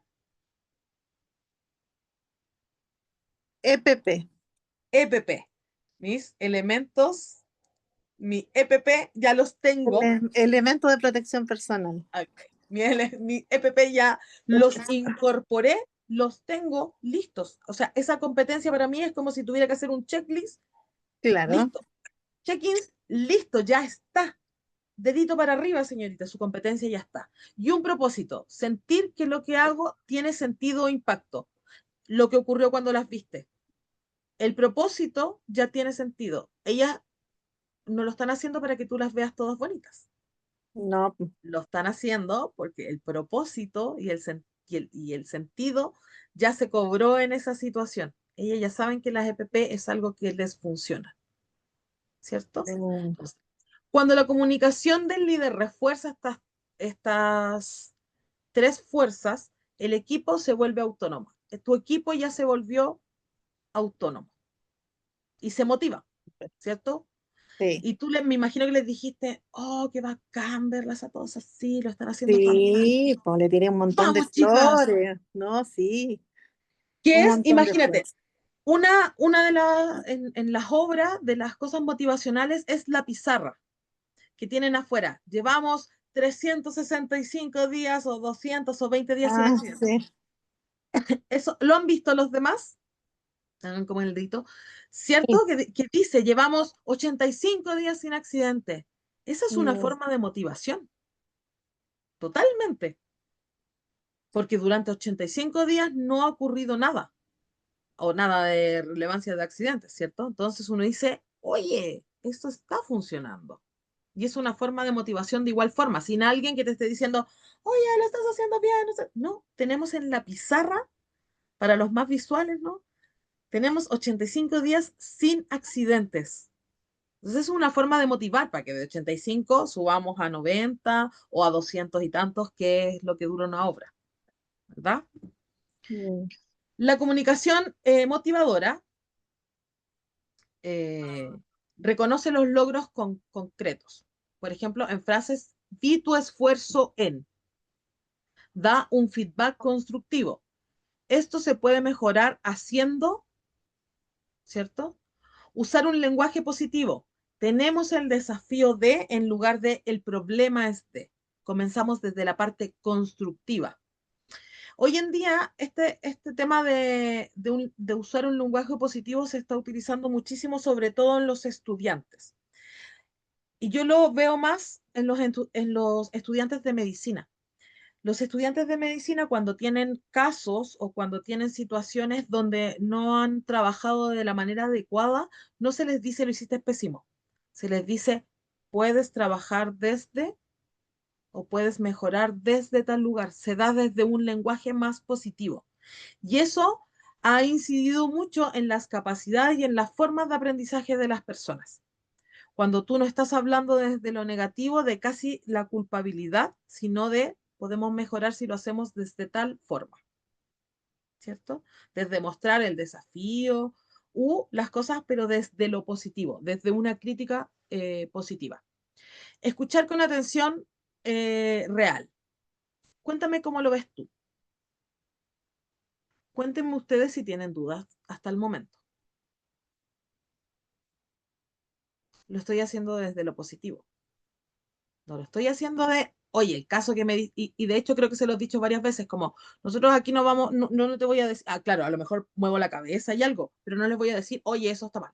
EPP. EPP. Mis elementos, mi EPP ya los tengo. Elemento de protección personal. Ok. Mi EPP ya los incorporé, los tengo listos. O sea, esa competencia para mí es como si tuviera que hacer un checklist. Claro. Listo. Check-ins, listo, ya está. Dedito para arriba, señorita, su competencia ya está. Y un propósito, sentir que lo que hago tiene sentido o impacto. Lo que ocurrió cuando las viste. El propósito ya tiene sentido. Ellas no lo están haciendo para que tú las veas todas bonitas. No, Lo están haciendo porque el propósito y el sentido ya se cobró en esa situación. Ellas ya saben que las EPP es algo que les funciona, ¿cierto? mm, Entonces, cuando la comunicación del líder refuerza estas tres fuerzas, el equipo se vuelve autónomo. Tu equipo ya se volvió autónomo y se motiva, ¿cierto? sí, Y me imagino que les dijiste, oh, qué bacán verlas a todos así, lo están haciendo sí, fantástico. pues le tiré un montón de Vamos, chicas. flores. No, sí, ¿Qué un es? montón de Imagínate, flores. una de en las obras de las cosas motivacionales es la pizarra que tienen afuera. Llevamos 365 días o 200 o 20 días sin Ah, accidentes. sí. ¿Eso lo han visto los demás? Hagan como el dedito. ¿Cierto? Sí. Que dice, llevamos 85 días sin accidente. Esa es una Mm, forma de motivación, totalmente. Porque durante 85 días no ha ocurrido nada, o nada de relevancia de accidentes, ¿cierto? Entonces uno dice, oye, esto está funcionando. Y es una forma de motivación de igual forma, sin alguien que te esté diciendo, oye, lo estás haciendo bien. No, sé. No, tenemos en la pizarra, para los más visuales, ¿no? Tenemos 85 días sin accidentes. Entonces es una forma de motivar para que de 85 subamos a 90 o a 200 y tantos, que es lo que dura una obra, ¿verdad? mm, La comunicación motivadora eh, reconoce los logros concretos. Por ejemplo, en frases, vi tu esfuerzo en, da un feedback constructivo. Esto se puede mejorar haciendo, ¿cierto? Usar un lenguaje positivo. Tenemos el desafío de en lugar de el problema es de. Comenzamos desde la parte constructiva. Hoy en día, este tema de usar un lenguaje positivo se está utilizando muchísimo, sobre todo en los estudiantes. Y yo lo veo más en los estudiantes de medicina. Los estudiantes de medicina, cuando tienen casos o cuando tienen situaciones donde no han trabajado de la manera adecuada, no se les dice lo hiciste pésimo. Se les dice puedes trabajar desde o puedes mejorar desde tal lugar. Se da desde un lenguaje más positivo. Y eso ha incidido mucho en las capacidades y en las formas de aprendizaje de las personas. Cuando tú no estás hablando desde lo negativo, de casi la culpabilidad, sino de podemos mejorar si lo hacemos desde tal forma, ¿cierto? Desde mostrar el desafío u las cosas, pero desde lo positivo, desde una crítica positiva. Escuchar con atención real. Cuéntame cómo lo ves tú. Cuéntenme ustedes si tienen dudas hasta el momento. Lo estoy haciendo desde lo positivo. No lo estoy haciendo de, oye, el caso que y de hecho creo que se lo he dicho varias veces, como nosotros aquí no vamos, no te voy a decir, claro, a lo mejor muevo la cabeza y algo, pero no les voy a decir, oye, eso está mal.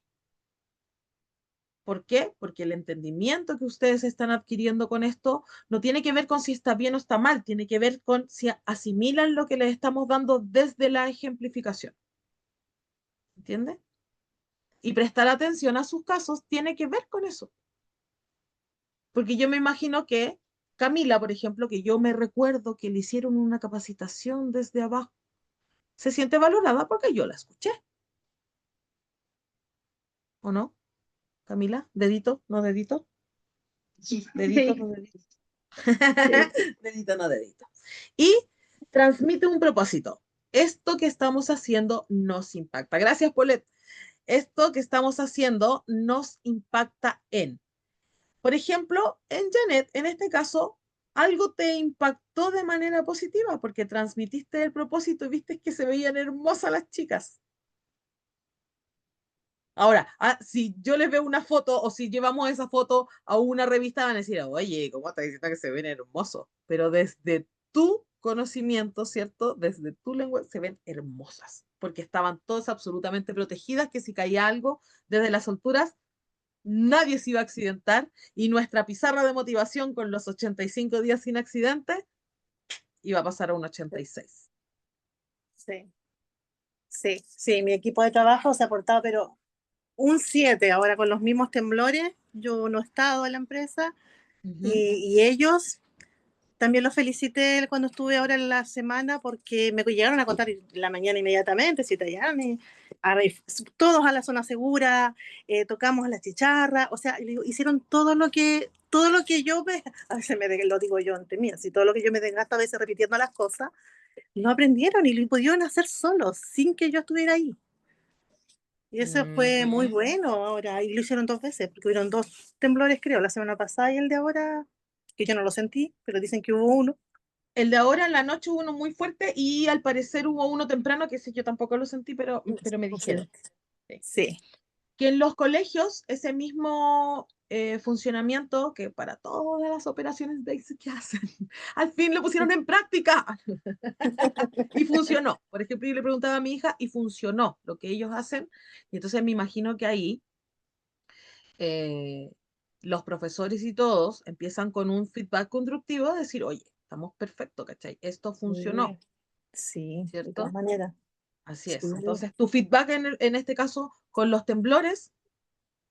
¿Por qué? Porque el entendimiento que ustedes están adquiriendo con esto no tiene que ver con si está bien o está mal, tiene que ver con si asimilan lo que les estamos dando desde la ejemplificación. ¿Entiende? Y prestar atención a sus casos tiene que ver con eso. Porque yo me imagino que Camila, por ejemplo, que yo me recuerdo que le hicieron una capacitación desde abajo, se siente valorada porque yo la escuché. ¿O no? Camila, dedito, no dedito. Dedito, no dedito. Dedito, no dedito. Y transmite un propósito. Esto que estamos haciendo nos impacta. Gracias, Paulette. Esto que estamos haciendo nos impacta en. Por ejemplo, en Janet, en este caso, algo te impactó de manera positiva porque transmitiste el propósito y viste que se veían hermosas las chicas. Ahora, si yo les veo una foto o si llevamos esa foto a una revista, van a decir, oye, ¿cómo estás diciendo que se ven hermosos? Pero desde tu conocimiento, ¿cierto? Desde tu lengua se ven hermosas, porque estaban todas absolutamente protegidas, que si caía algo desde las alturas, nadie se iba a accidentar y nuestra pizarra de motivación con los 85 días sin accidente iba a pasar a un 86. Sí, sí, sí, mi equipo de trabajo se ha portado, pero un 7 ahora con los mismos temblores. Yo no he estado en la empresa y ellos también los felicité cuando estuve ahora en la semana porque me llegaron a contar en la mañana inmediatamente, si te llaman, todos a la zona segura, tocamos la chicharra, o sea, hicieron todo lo que yo a veces lo digo yo ante mí, así todo lo que yo me desgasto a veces repitiendo las cosas, lo aprendieron y lo pudieron hacer solos, sin que yo estuviera ahí. Y eso fue muy bueno ahora, y lo hicieron 2 veces, porque hubieron 2 temblores, creo, la semana pasada y el de ahora, que yo no lo sentí, pero dicen que hubo uno. El de ahora en la noche hubo uno muy fuerte y al parecer hubo uno temprano, que sí, yo tampoco lo sentí, pero me dijeron. Sí. Sí. Que en los colegios ese mismo funcionamiento que para todas las operaciones basic que hacen, al fin lo pusieron en práctica y funcionó. Por ejemplo, yo le preguntaba a mi hija y funcionó lo que ellos hacen. Y entonces me imagino que ahí eh, los profesores y todos empiezan con un feedback constructivo de decir, oye, estamos perfectos, ¿cachai? Esto funcionó, Sí, de todas ¿cierto? maneras. Así Sí. es. Entonces, tu feedback en este caso con los temblores,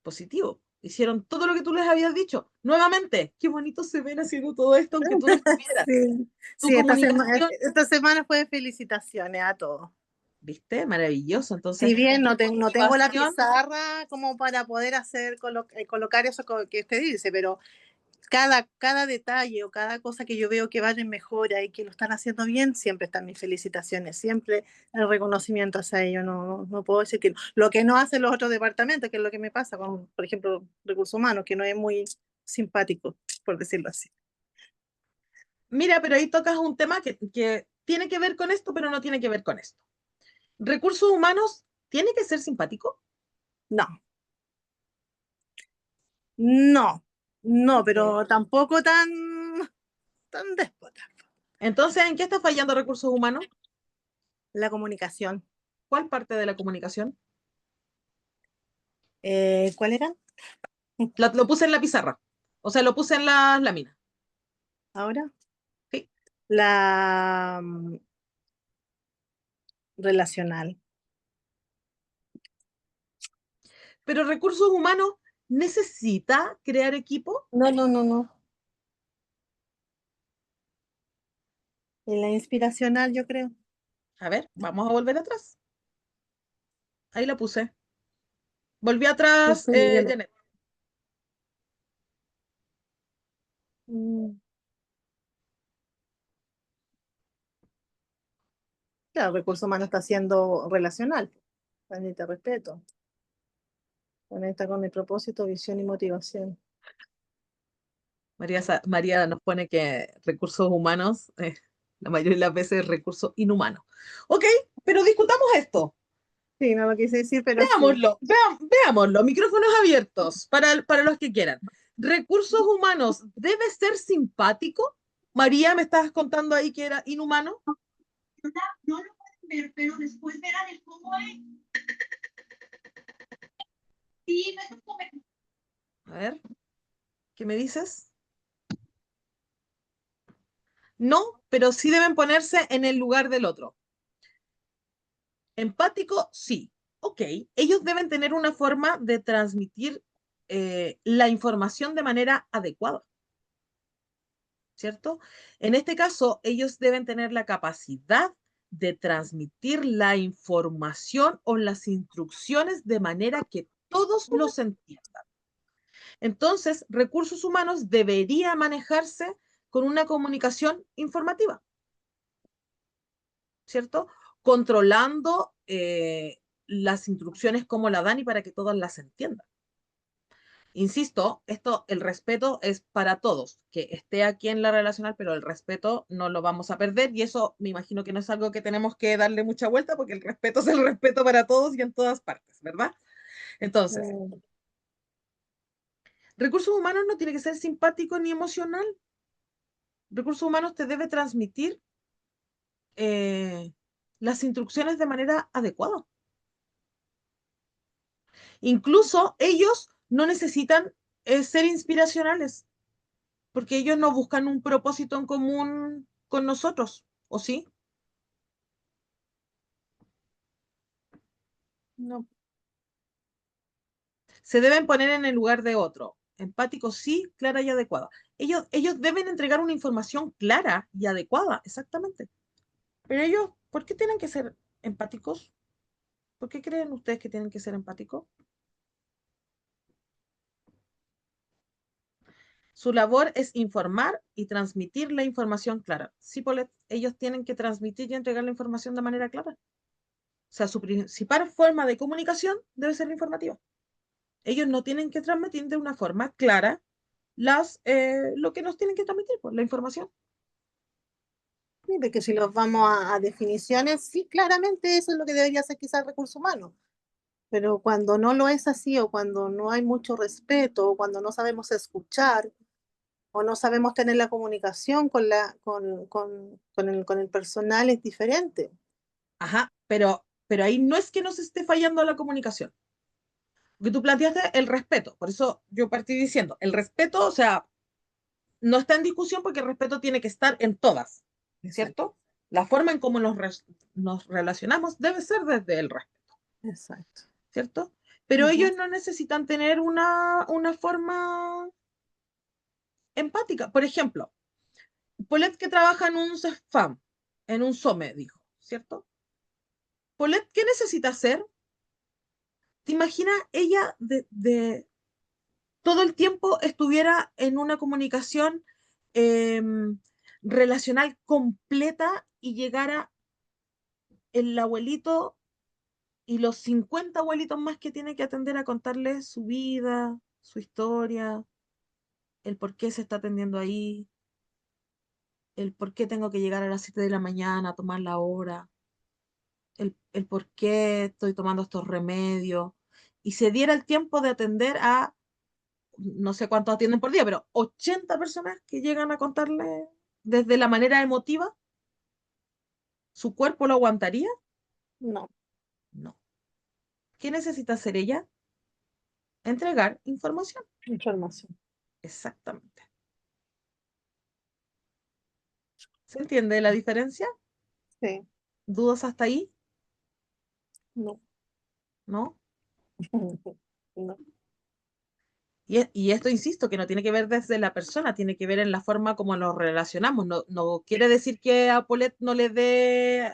positivo. Hicieron todo lo que tú les habías dicho. Nuevamente, qué bonito se ven haciendo todo esto aunque tú no estuvieras. Sí, Tu sí, comunicación, esta semana fue de felicitaciones a todos. ¿viste? Maravilloso. Entonces, Si bien no, tu no tengo la motivación, pizarra como para poder hacer colocar eso que usted dice, pero cada detalle o cada cosa que yo veo que van en mejora y que lo están haciendo bien, siempre están mis felicitaciones, siempre el reconocimiento hacia ellos. No puedo decir que no. Lo que no hacen los otros departamentos, que es lo que me pasa con, por ejemplo, recursos humanos, que no es muy simpático, por decirlo así. mira, pero ahí tocas un tema que tiene que ver con esto, pero no tiene que ver con esto. Recursos humanos, ¿tiene que ser simpático? No, no, no, Ok. pero tampoco tan déspota. Entonces, ¿en qué está fallando recursos humanos? La comunicación. ¿Cuál parte de la comunicación? ¿Cuál era? Lo puse en la pizarra. O sea, lo puse en las láminas. Ahora, Sí. la relacional. Pero recursos humanos necesita crear equipo. No. En la inspiracional, yo creo. A ver, vamos a volver atrás. Ahí la puse. Volví atrás, Estoy leyendo. Janet. Claro, recursos humanos está siendo relacional. Necesita respeto. Conecta con mi propósito, visión y motivación. María nos pone que recursos humanos, la mayoría de las veces es recurso inhumano. Ok, pero discutamos esto. Sí, no lo quise decir, pero sí. Veámoslo, veámoslo, micrófonos abiertos para los que quieran. ¿Recursos humanos debe ser simpático? María, ¿me estabas contando ahí que era inhumano? No lo pueden ver, pero después verán el cómo es. Sí, no es como A ver, ¿qué me dices? No, pero sí deben ponerse en el lugar del otro. Empático, sí. Ok, ellos deben tener una forma de transmitir la información de manera adecuada, ¿cierto? En este caso, ellos deben tener la capacidad de transmitir la información o las instrucciones de manera que todos los entiendan. Entonces, recursos humanos debería manejarse con una comunicación informativa, ¿cierto? Controlando las instrucciones como la dan y para que todos las entiendan. Insisto, esto, el respeto es para todos, que esté aquí en la relacional, pero el respeto no lo vamos a perder y eso me imagino que no es algo que tenemos que darle mucha vuelta porque el respeto es el respeto para todos y en todas partes, ¿verdad? Entonces, recursos humanos no tiene que ser simpático ni emocional. Recursos humanos te debe transmitir las instrucciones de manera adecuada. Incluso ellos no necesitan ser inspiracionales, porque ellos no buscan un propósito en común con nosotros, ¿o sí? No, Se deben poner en el lugar de otro. Empático, sí, clara y adecuada. Ellos deben entregar una información clara y adecuada, exactamente. Pero ellos, ¿por qué tienen que ser empáticos? ¿Por qué creen ustedes que tienen que ser empáticos? Su labor es informar y transmitir la información clara. Sí, Paulette, ellos tienen que transmitir y entregar la información de manera clara. O sea, su principal forma de comunicación debe ser la informativa. Ellos no tienen que transmitir de una forma clara lo que nos tienen que transmitir, pues, la información. sí, porque si los vamos a definiciones, sí, claramente eso es lo que debería ser quizás recurso humano. Pero cuando no lo es así, o cuando no hay mucho respeto, o cuando no sabemos escuchar, o no sabemos tener la comunicación con el personal, es diferente. Ajá, pero ahí no es que nos esté fallando la comunicación. Porque tú planteaste el respeto. Por eso yo partí diciendo, el respeto, o sea, no está en discusión porque el respeto tiene que estar en todas, Exacto, ¿cierto? La forma en cómo nos relacionamos debe ser desde el respeto, exacto. ¿cierto? Pero Ujú. ellos no necesitan tener una forma empática. Por ejemplo, Paulette que trabaja en un CEFAM, en un SOME, dijo, ¿cierto? Paulette, ¿qué necesita hacer? ¿Te imaginas ella todo el tiempo estuviera en una comunicación eh, relacional completa y llegara el abuelito y los 50 abuelitos más que tiene que atender a contarle su vida, su historia, el por qué se está atendiendo ahí, el por qué tengo que llegar a las 7 de la mañana a tomar la hora, el por qué estoy tomando estos remedios, y se diera el tiempo de atender a, no sé cuántos atienden por día, pero 80 personas que llegan a contarle desde la manera emotiva, ¿su cuerpo lo aguantaría? No, No. ¿Qué necesita hacer ella? Entregar información. información. Exactamente. ¿Se entiende la diferencia? Sí, ¿Dudas hasta ahí? no. ¿No? No. Y esto, insisto, que no tiene que ver desde la persona, tiene que ver en la forma como nos relacionamos. No, no quiere decir que a Paulette no le dé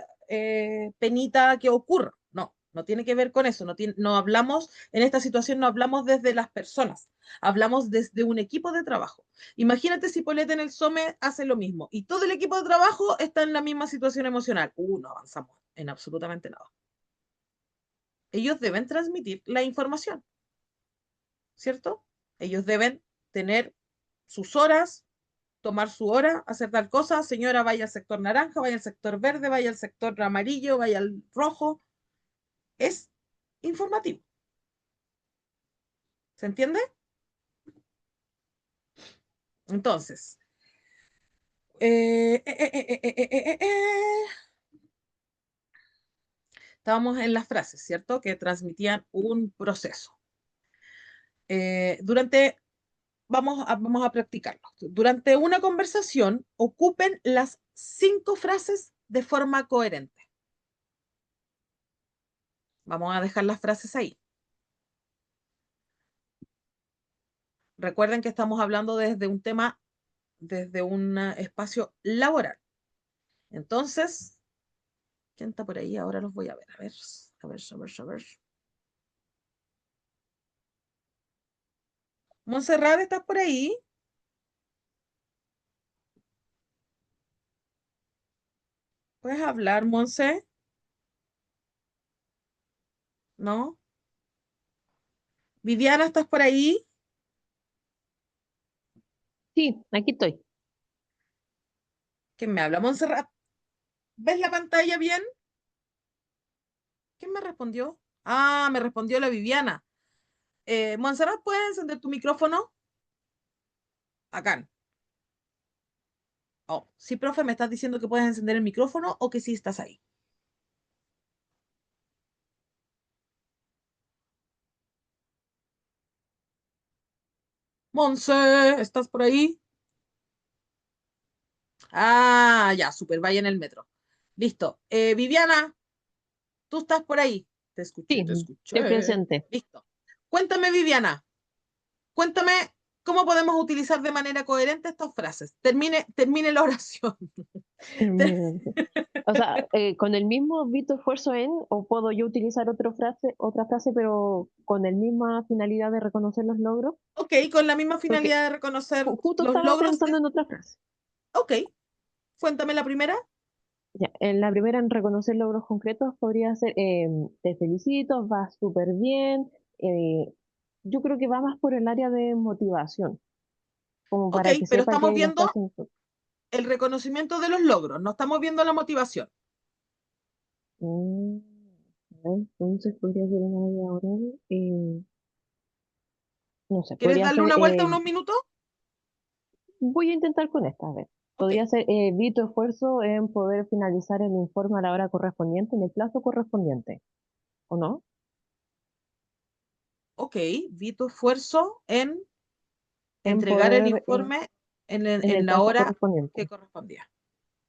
penita que ocurra. No, no tiene que ver con eso. No hablamos, en esta situación no hablamos desde las personas, hablamos desde un equipo de trabajo. Imagínate si Paulette en el SOME hace lo mismo y todo el equipo de trabajo está en la misma situación emocional. No avanzamos en absolutamente nada. Ellos deben transmitir la información, ¿cierto? Ellos deben tener sus horas, tomar su hora, hacer tal cosa, señora, vaya al sector naranja, vaya al sector verde, vaya al sector amarillo, vaya al rojo. Es informativo. ¿Se entiende? Entonces, estábamos en las frases, ¿cierto? Que transmitían un proceso. Vamos a practicarlo. Durante una conversación, ocupen las 5 frases de forma coherente. Vamos a dejar las frases ahí. Recuerden que estamos hablando desde un tema, desde un espacio laboral. Entonces, ¿quién está por ahí? Ahora los voy a ver. A ver, a ver, a ver, a ver. Montserrat, ¿estás por ahí? ¿Puedes hablar, Monse? ¿No? Viviana, ¿estás por ahí? Sí, aquí estoy. ¿Quién me habla? Montserrat, ¿ves la pantalla bien? ¿Quién me respondió? Ah, me respondió la Viviana. Montserrat, ¿puedes encender tu micrófono? Acá. Oh, sí, profe, ¿me estás diciendo que puedes encender el micrófono o que sí estás ahí? Monse, ¿estás por ahí? Ah, ya, súper, vaya en el metro. Listo. Viviana, ¿tú estás por ahí? Te escuché, Sí, te estoy escuché. presente. Listo. Cuéntame, Viviana, cuéntame cómo podemos utilizar de manera coherente estas frases. Termine la oración. Terminante. O sea, con el mismo Vito esfuerzo en, o puedo yo utilizar otra frase, pero con la misma finalidad de reconocer los logros, Ok, con la misma porque finalidad de reconocer justo los estaba logros. pensando en otra frase. Ok, cuéntame la primera. Ya, en la primera, en reconocer logros concretos, podría ser, te felicito, vas súper bien. Yo creo que va más por el área de motivación, como Ok, para que pero sepa estamos que lo está viendo haciendo. el reconocimiento de los logros, no estamos viendo la motivación. Mm, a ver, entonces podría ser una área oral. No sé, ¿Quieres podría darle ser, una vuelta unos minutos? voy a intentar con esta, a ver. Ok, Podría ser, vi tu esfuerzo en poder finalizar el informe a la hora correspondiente, en el plazo correspondiente, ¿o no? ok, vi tu esfuerzo en En entregar el poder, informe en el en la plazo hora correspondiente. que correspondía.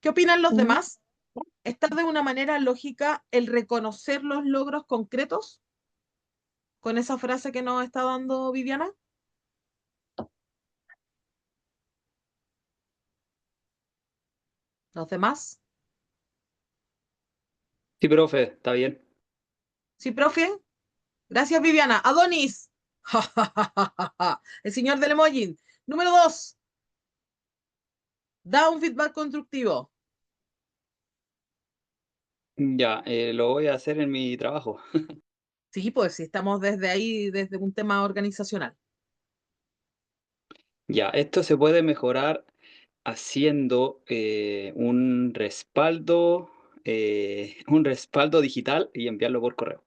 ¿Qué opinan los Mm, demás? ¿Está de una manera lógica el reconocer los logros concretos con esa frase que nos está dando Viviana? ¿Los demás? Sí, profe, está bien. ¿Sí, profe? Gracias, Viviana. Adonis. El señor del emoji. Número 2. Da un feedback constructivo. Ya, lo voy a hacer en mi trabajo. Sí, pues si estamos desde ahí, desde un tema organizacional. Ya, esto se puede mejorar haciendo un respaldo digital y enviarlo por correo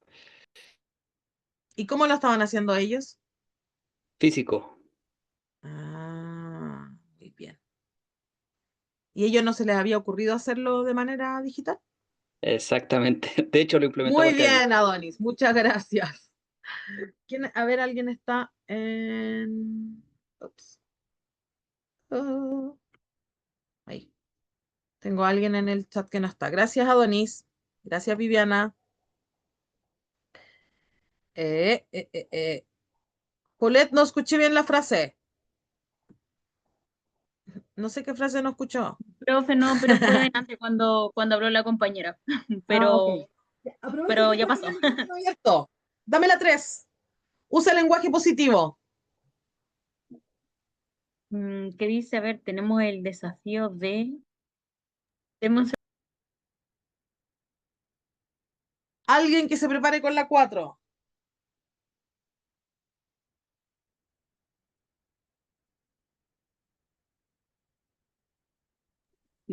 ¿Y cómo lo estaban haciendo ellos? físico. Ah, muy bien. ¿Y a ellos no se les había ocurrido hacerlo de manera digital? Exactamente. De hecho, lo implementamos Muy este año. bien, Adonis. Muchas gracias. A ver, alguien está en... Ups. Oh, ahí. Tengo a alguien en el chat que no está. Gracias, Adonis. Gracias, Viviana. Eh, eh, eh, eh. Paulette, no escuché bien la frase. No sé qué frase no escuchó. Profe, no, pero fue delante cuando habló la compañera, Ah, ok. pero, Aprovecha pero que ya está pasó. el micrófono abierto. Dame la 3. Usa el lenguaje positivo. ¿Qué dice? A ver, tenemos el desafío de... demos- Alguien que se prepare con la 4.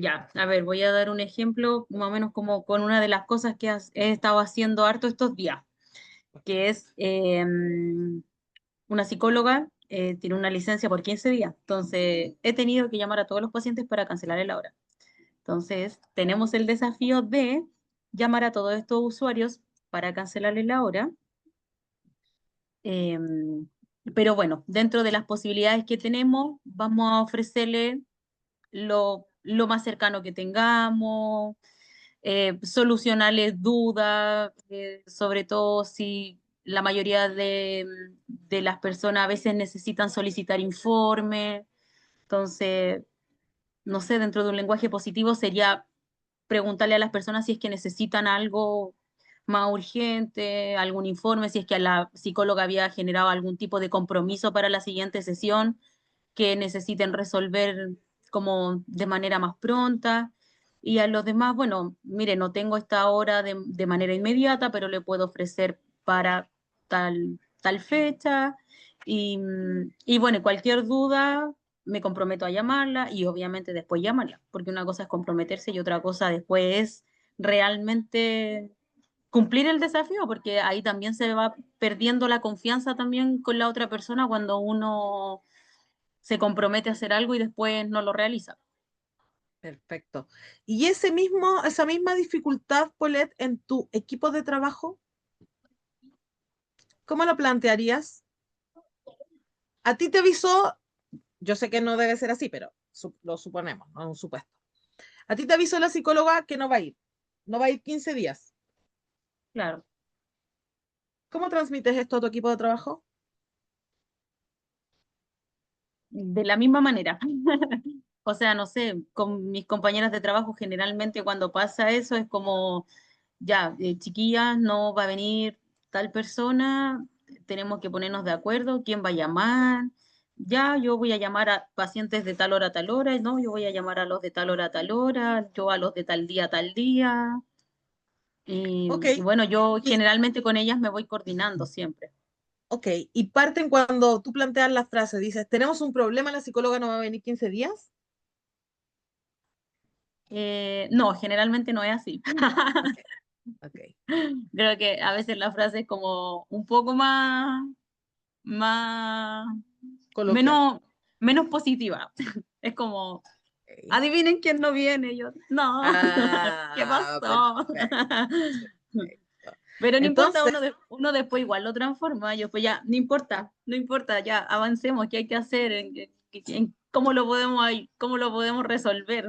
Ya, a ver, voy a dar un ejemplo más o menos como con una de las cosas que he estado haciendo harto estos días, que es una psicóloga, tiene una licencia por 15 días, entonces he tenido que llamar a todos los pacientes para cancelar la hora. Entonces, tenemos el desafío de llamar a todos estos usuarios para cancelarles la hora. Em, pero bueno, dentro de las posibilidades que tenemos, vamos a ofrecerle lo más cercano que tengamos, solucionarles dudas, sobre todo si la mayoría de las personas a veces necesitan solicitar informes. Entonces, no sé, dentro de un lenguaje positivo sería preguntarle a las personas si es que necesitan algo más urgente, algún informe, si es que a la psicóloga había generado algún tipo de compromiso para la siguiente sesión que necesiten resolver como de manera más pronta. Y a los demás, bueno, mire, no tengo esta hora de manera inmediata, pero le puedo ofrecer para tal fecha. Y bueno, cualquier duda, me comprometo a llamarla y obviamente después llamarla, porque una cosa es comprometerse y otra cosa después es realmente cumplir el desafío, porque ahí también se va perdiendo la confianza también con la otra persona cuando uno se compromete a hacer algo y después no lo realiza. Perfecto. ¿Y esa misma dificultad, Paulette, en tu equipo de trabajo, cómo lo plantearías? A ti te avisó, yo sé que no debe ser así, pero lo suponemos, no es un supuesto. A ti te avisó la psicóloga que no va a ir 15 días. Claro, ¿Cómo transmites esto a tu equipo de trabajo? de la misma manera. O sea, no sé, con mis compañeras de trabajo generalmente cuando pasa eso es como, ya, chiquillas, no va a venir tal persona, tenemos que ponernos de acuerdo, quién va a llamar, ya, yo voy a llamar a pacientes de tal hora a tal hora, no, yo voy a llamar a los de tal hora a tal hora, yo a los de tal día a tal día. Ok, Y bueno, yo y, generalmente con ellas me voy coordinando siempre. ok, y parten cuando tú planteas la frase, dices, tenemos un problema, la psicóloga no va a venir 15 días. No, generalmente no es así. Ok, ok, Creo que a veces la frase es como un poco más, coloquial. menos, menos positiva. Es como, Ok. adivinen quién no viene. Yo, no, ¿qué Ah, pasó? perfecto, perfecto. Pero no importa, Entonces, uno después igual lo transforma. Yo pues ya, no importa, ya avancemos, ¿qué hay que hacer? ¿Cómo lo podemos, cómo lo podemos resolver?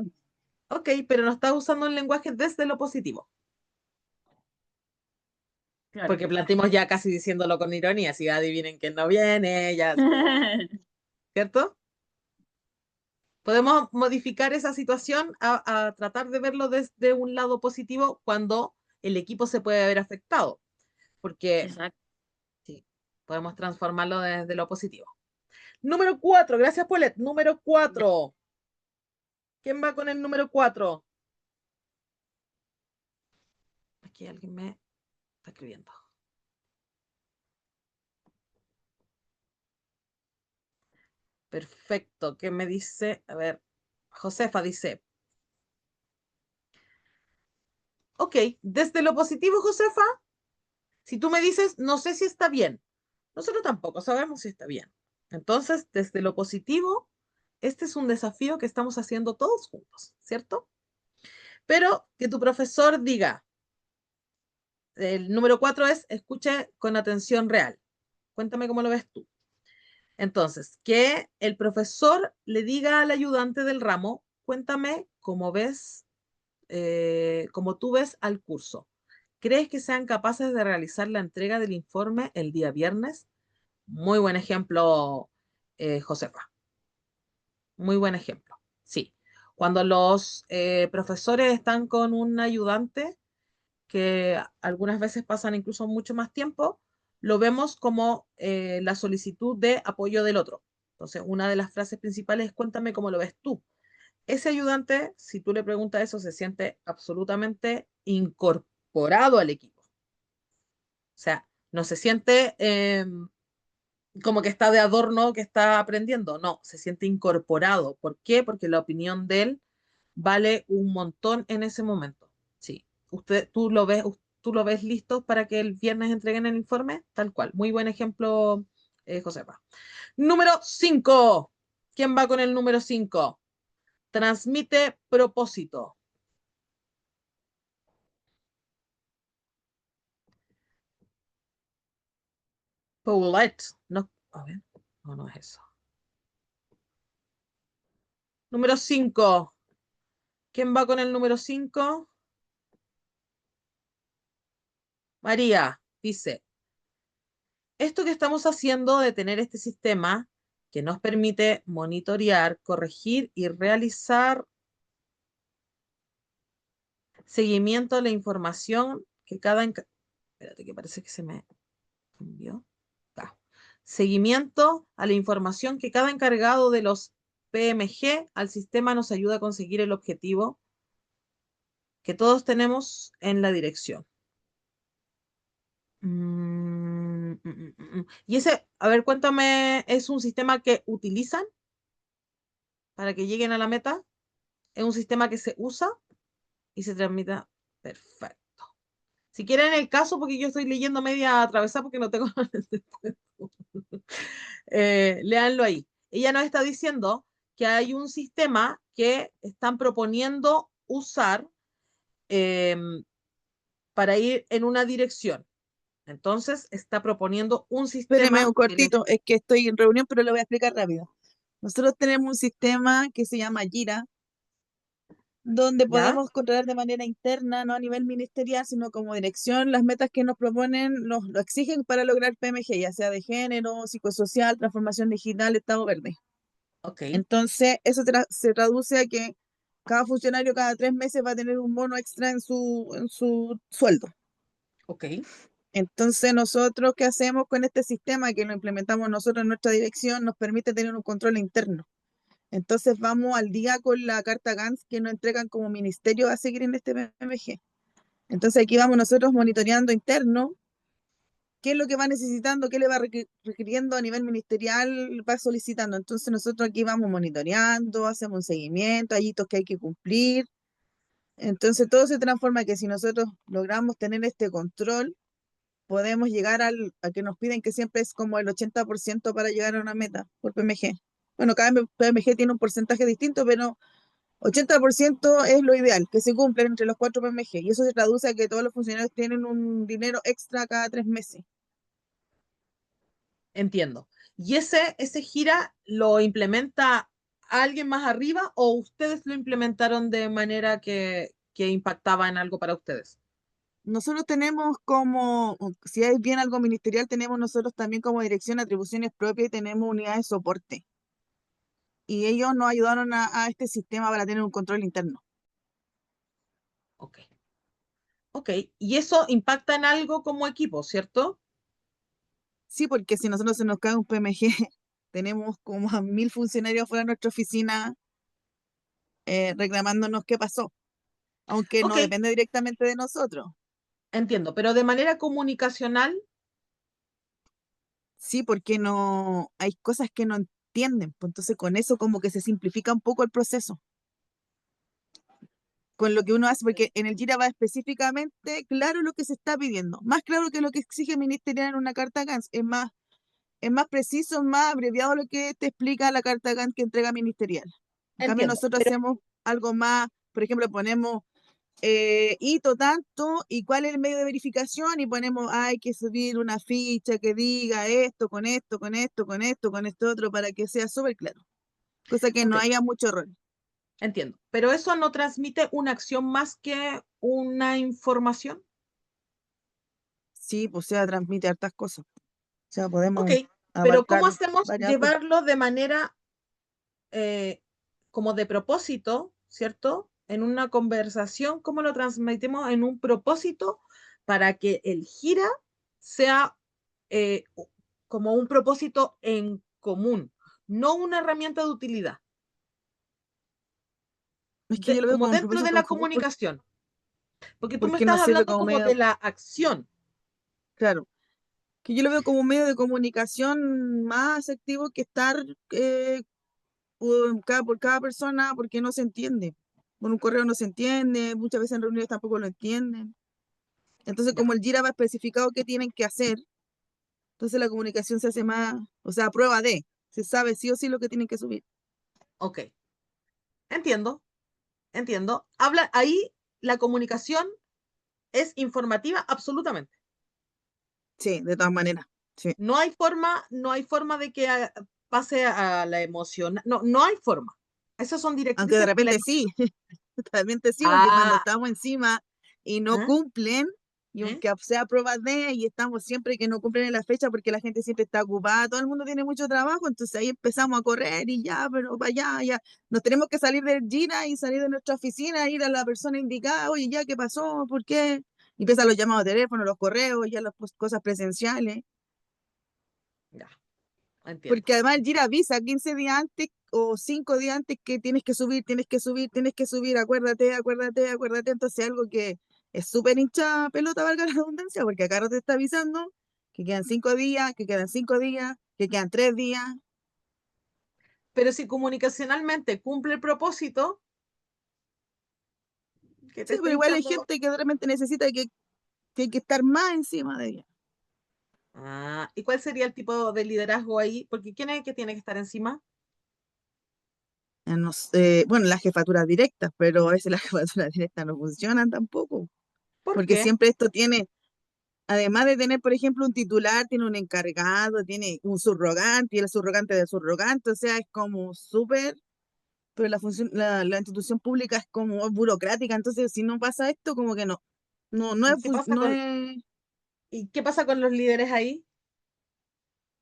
ok, pero no estás usando el lenguaje desde lo positivo, Claro. porque planteamos ya casi diciéndolo con ironía, si adivinen quién no viene, ya, ¿cierto? Podemos modificar esa situación a tratar de verlo desde un lado positivo cuando el equipo se puede ver afectado, porque Exacto. sí, podemos transformarlo desde lo positivo. Número 4, gracias Paulette. Número 4. ¿Quién va con el número 4? Aquí alguien me está escribiendo. Perfecto. ¿Qué me dice? A ver, Josefa dice, ok, desde lo positivo, Josefa, si tú me dices, no sé si está bien, nosotros tampoco sabemos si está bien. Entonces, desde lo positivo, este es un desafío que estamos haciendo todos juntos, ¿cierto? Pero que tu profesor diga, el número 4 es, escuche con atención real. Cuéntame cómo lo ves tú. Entonces, que el profesor le diga al ayudante del ramo, cuéntame cómo ves, cómo tú ves al curso. ¿Crees que sean capaces de realizar la entrega del informe el día viernes? Muy buen ejemplo, Josefa. Muy buen ejemplo. Sí. Cuando los profesores están con un ayudante, que algunas veces pasan incluso mucho más tiempo, lo vemos como la solicitud de apoyo del otro. Entonces, una de las frases principales es cuéntame cómo lo ves tú. Ese ayudante, si tú le preguntas eso, se siente absolutamente incorporado al equipo. O sea, no se siente como que está de adorno, que está aprendiendo. No, se siente incorporado. ¿Por qué? Porque la opinión de él vale un montón en ese momento. Sí. Tú lo ves listo para que el viernes entreguen el informe, tal cual. Muy buen ejemplo, Josefa. Número 5. ¿Quién va con el número 5? Transmite propósito. Paulette. No, a ver, no, no es eso. Número 5. ¿Quién va con el número 5? María dice, esto que estamos haciendo de tener este sistema que nos permite monitorear, corregir y realizar seguimiento a la información que espérate, que parece que se me envió. Ah. Seguimiento a la información que cada encargado de los PMG al sistema nos ayuda a conseguir el objetivo que todos tenemos en la dirección. Y ese, a ver, cuéntame, ¿es un sistema que utilizan para que lleguen a la meta? ¿Es un sistema que se usa y se transmita? Perfecto. Si quieren el caso, porque yo estoy leyendo media atravesada porque no tengo léanlo ahí. Ella nos está diciendo que hay un sistema que están proponiendo usar eh, para ir en una dirección. Entonces, está proponiendo un Espéreme sistema un cortito, es que estoy en reunión, pero lo voy a explicar rápido. Nosotros tenemos un sistema que se llama Jira, donde ¿ya? podemos controlar de manera interna, no a nivel ministerial, sino como dirección, las metas que nos proponen, lo exigen para lograr PMG, ya sea de género, psicosocial, transformación digital, estado verde. Ok, Entonces, eso se traduce a que cada funcionario cada 3 meses va a tener un bono extra en su sueldo. ok. Entonces, nosotros, ¿qué hacemos con este sistema que lo implementamos nosotros en nuestra dirección? Nos permite tener un control interno. Entonces, vamos al día con la carta GANS que nos entregan como ministerio a seguir en este PMG. Entonces, aquí vamos nosotros monitoreando interno qué es lo que va necesitando, qué le va requiriendo a nivel ministerial, va solicitando. Entonces, nosotros aquí vamos monitoreando, hacemos un seguimiento, hay hitos que hay que cumplir. Entonces, todo se transforma que si nosotros logramos tener este control, podemos llegar a que nos piden que siempre es como el 80% para llegar a una meta por PMG. Bueno, cada PMG tiene un porcentaje distinto, pero 80% es lo ideal, que se cumplen entre los 4 PMG. Y eso se traduce a que todos los funcionarios tienen un dinero extra cada 3 meses. Entiendo. ¿Y ese gira lo implementa alguien más arriba o ustedes lo implementaron de manera que impactaba en algo para ustedes? Nosotros tenemos como, si hay bien algo ministerial, tenemos nosotros también como dirección atribuciones propias y tenemos unidades de soporte. Y ellos nos ayudaron a este sistema para tener un control interno. Ok. Ok. Y eso impacta en algo como equipo, ¿cierto? Sí, porque si nosotros se nos cae un PMG, tenemos como a 1000 funcionarios fuera de nuestra oficina reclamándonos qué pasó, aunque Ok, no depende directamente de nosotros. entiendo. Pero de manera comunicacional, Sí, porque no hay cosas que no entienden, pues entonces con eso como que se simplifica un poco el proceso. Con lo que uno hace, porque en el Jira va específicamente claro lo que se está pidiendo, más claro que lo que exige ministerial en una carta GANS, es más preciso, más abreviado lo que te explica la carta GANS que entrega ministerial. En cambio, entiendo. nosotros hacemos algo más, por ejemplo, ponemos hito tanto y cuál es el medio de verificación y ponemos, hay que subir una ficha que diga esto, con esto, con esto, con esto, con esto otro, para que sea súper claro. Cosa que no Ok, haya mucho error. entiendo. Pero eso no transmite una acción más que una información. Sí, pues se transmite hartas cosas. O sea, Ok, podemos pero ¿cómo abarcar hacemos varias cosas. llevarlo de manera eh, como de propósito, ¿cierto? En una conversación, ¿cómo lo transmitimos en un propósito para que el gira sea eh, como un propósito en común, no una herramienta de utilidad, Es que yo lo veo como como un dentro de propósito en la común comunicación? Porque tú me porque estás nos sirve hablando como como medio, de la acción. claro, que yo lo veo como un medio de comunicación más activo que estar por cada persona porque no se entiende. Por un correo no se entiende, muchas veces en reuniones tampoco lo entienden. Entonces, Ya, como el Jira va especificado qué tienen que hacer, entonces la comunicación se hace más, o sea, a prueba de, se sabe sí o sí lo que tienen que subir. ok. Entiendo, entiendo. Habla, ahí la comunicación es informativa absolutamente. Sí, de todas maneras. Sí. No hay forma de que pase a la emoción. No, no hay forma. Esas son Aunque de directrices repente sí, de repente sí, porque cuando Ah, estamos encima y no ¿eh? cumplen, y ¿Eh? aunque sea prueba de, y estamos siempre que no cumplen en la fecha porque la gente siempre está ocupada, todo el mundo tiene mucho trabajo, entonces ahí empezamos a correr y ya, pero para allá, ya. Nos tenemos que salir del Jira y salir de nuestra oficina, ir a la persona indicada, oye, ya, ¿qué pasó? ¿Por qué? Y empiezan los llamados de teléfono, los correos, ya las cosas presenciales. Ya, entiendo. Porque además el Jira avisa 15 días antes o 5 días antes que tienes que subir, tienes que subir, tienes que subir, acuérdate, acuérdate, acuérdate. Entonces algo que es súper hincha pelota, valga la redundancia, porque acá no te está avisando que quedan 5 días, que quedan 5 días, que quedan 3 días. Pero si comunicacionalmente cumple el propósito, que te Sí, esté pero igual hay hinchando. gente que realmente necesita que hay que estar más encima de ella. Ah, ¿y cuál sería el tipo de liderazgo ahí? Porque ¿quién es el que tiene que estar encima? No sé, bueno, las jefaturas directas, pero a veces las jefaturas directas no funcionan tampoco, ¿Por porque qué? siempre esto tiene. Además de tener, por ejemplo, un titular, tiene un encargado, tiene un subrogante y el subrogante del subrogante, o sea, es como súper, pero la institución pública es como burocrática, entonces si no pasa esto, como que ¿Y qué pasa no con, es, y qué pasa con los líderes ahí?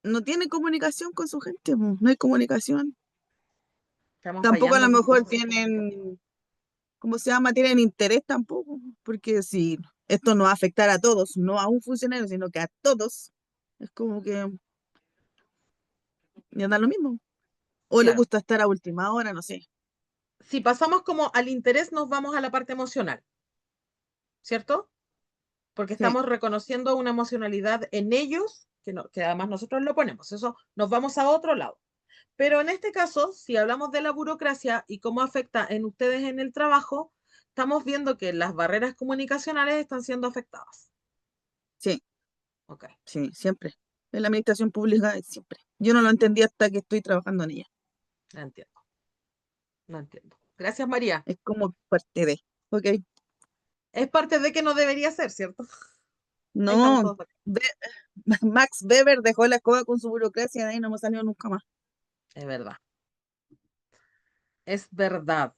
no tiene comunicación con su gente, po, no hay comunicación. Estamos Tampoco a lo fallando como mejor proceso comunicativo. ¿cómo se llama? Tienen interés tampoco, porque si esto no va a afectar a todos, no a un funcionario, sino que a todos, es como que ya da lo mismo. O le Claro, gusta estar a última hora, no sé. si pasamos como al interés, nos vamos a la parte emocional, ¿cierto? Porque Sí, estamos reconociendo una emocionalidad en ellos, que además nosotros lo ponemos, eso nos vamos a otro lado. Pero en este caso, si hablamos de la burocracia y cómo afecta en ustedes en el trabajo, estamos viendo que las barreras comunicacionales están siendo afectadas. sí, Ok, sí, siempre. En la administración pública siempre. Yo no lo entendí hasta que estoy trabajando en ella. no entiendo, no entiendo. Gracias, María. Es como parte de. Ok. Es parte de que no debería ser, ¿cierto? Ahí estamos No, todos de acuerdo. Be- Max Weber dejó la escoba con su burocracia, de ahí no me salió nunca más. Es verdad, es verdad.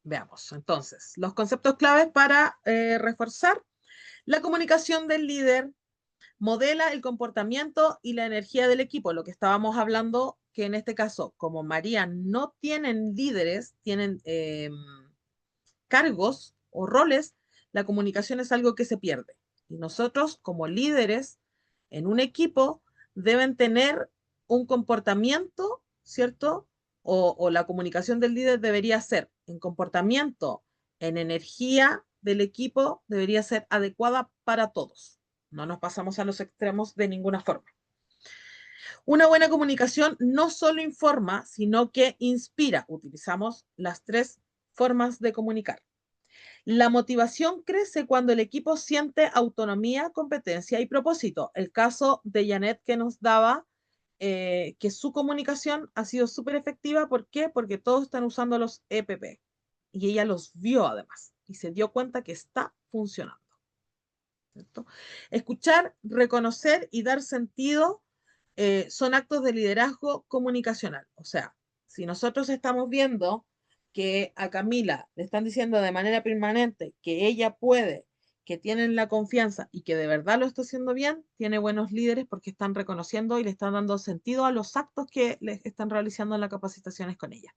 Veamos, entonces, los conceptos claves para reforzar la comunicación del líder modela el comportamiento y la energía del equipo, lo que estábamos hablando, que en este caso, como María no tienen líderes, tienen cargos o roles, la comunicación es algo que se pierde. Y nosotros, como líderes en un equipo, deben tener un comportamiento, ¿cierto? O la comunicación del líder debería ser en comportamiento, en energía del equipo, debería ser adecuada para todos. No nos pasamos a los extremos de ninguna forma. Una buena comunicación no solo informa, sino que inspira. Utilizamos las tres formas de comunicar. La motivación crece cuando el equipo siente autonomía, competencia y propósito. El caso de Janet que nos daba, que su comunicación ha sido súper efectiva. ¿Por qué? Porque todos están usando los EPP y ella los vio además y se dio cuenta que está funcionando. ¿Cierto? Escuchar, reconocer y dar sentido son actos de liderazgo comunicacional. O sea, si nosotros estamos viendo que a Camila le están diciendo de manera permanente que ella puede, que tienen la confianza y que de verdad lo está haciendo bien, tiene buenos líderes porque están reconociendo y le están dando sentido a los actos que les están realizando en las capacitaciones con ella.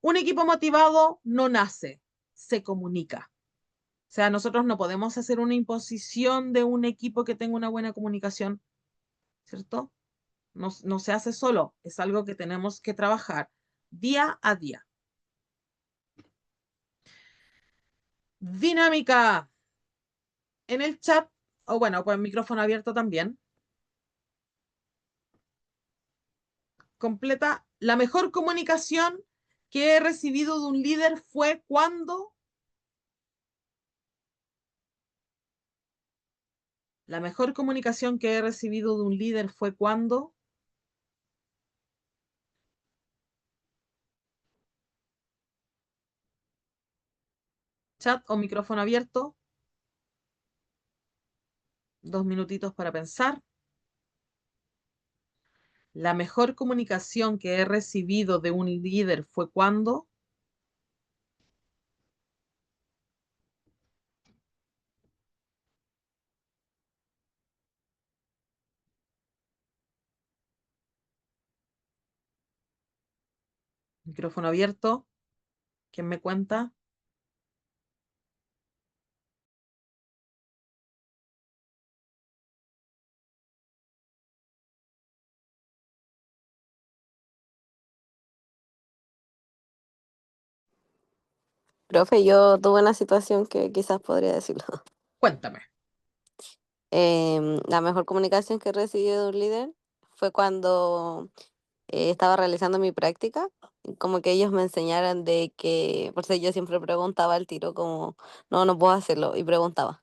Un equipo motivado no nace, se comunica. O sea, nosotros no podemos hacer una imposición de un equipo que tenga una buena comunicación, ¿cierto? No se hace solo, es algo que tenemos que trabajar día a día. Dinámica en el chat, o bueno, pues micrófono abierto también. Completa la mejor comunicación que he recibido de un líder fue cuando. La mejor comunicación que he recibido de un líder fue cuando. Chat o micrófono abierto. 2 minutitos para pensar. La mejor comunicación que he recibido de un líder fue cuando. Micrófono abierto. ¿Quién me cuenta? Profe, yo tuve una situación que quizás podría decirlo. Cuéntame. La mejor comunicación que recibí de un líder fue cuando estaba realizando mi práctica, y como que ellos me enseñaran de que, por eso yo siempre preguntaba al tiro como, no, no puedo hacerlo, y preguntaba.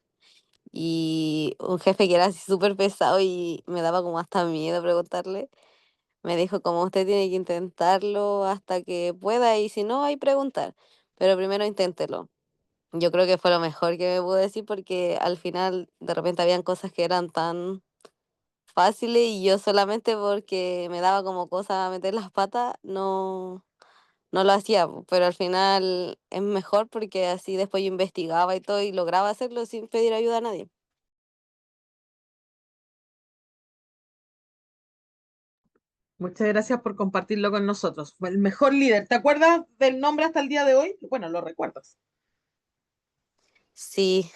Y un jefe que era así súper pesado y me daba como hasta miedo preguntarle, me dijo como usted tiene que intentarlo hasta que pueda y si no, hay preguntar, pero primero inténtelo. Yo creo que fue lo mejor que me pudo decir porque al final de repente habían cosas que eran tan fáciles y yo solamente porque me daba como cosa meter las patas no lo hacía, pero al final es mejor porque así después yo investigaba y todo y lograba hacerlo sin pedir ayuda a nadie. Muchas gracias por compartirlo con nosotros. Fue el mejor líder. ¿Te acuerdas del nombre hasta el día de hoy? Bueno, lo recuerdas. Sí,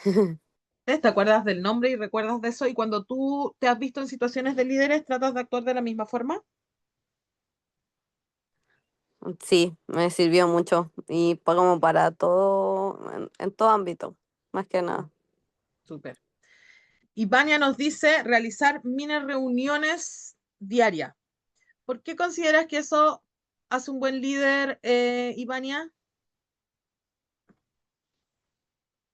¿Te acuerdas del nombre y recuerdas de eso? Y cuando tú te has visto en situaciones de líderes, ¿tratas de actuar de la misma forma? sí, me sirvió mucho y como para todo, en todo ámbito, más que nada. Súper. Y Vania nos dice realizar mini reuniones diarias. ¿Por qué consideras que eso hace un buen líder, Ivania?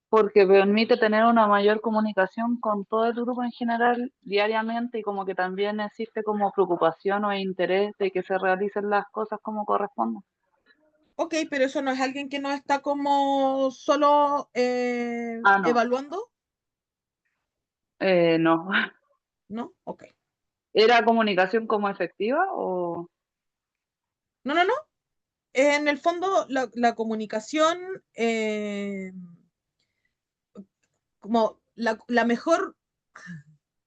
Porque permite tener una mayor comunicación con todo el grupo en general diariamente y como que también existe como preocupación o interés de que se realicen las cosas como corresponden. Ok, pero eso no es alguien que no está como solo Ah, no, evaluando, no. ¿no? Ok. ¿Era comunicación como efectiva o...? No, no, no. En el fondo, la comunicación, como la mejor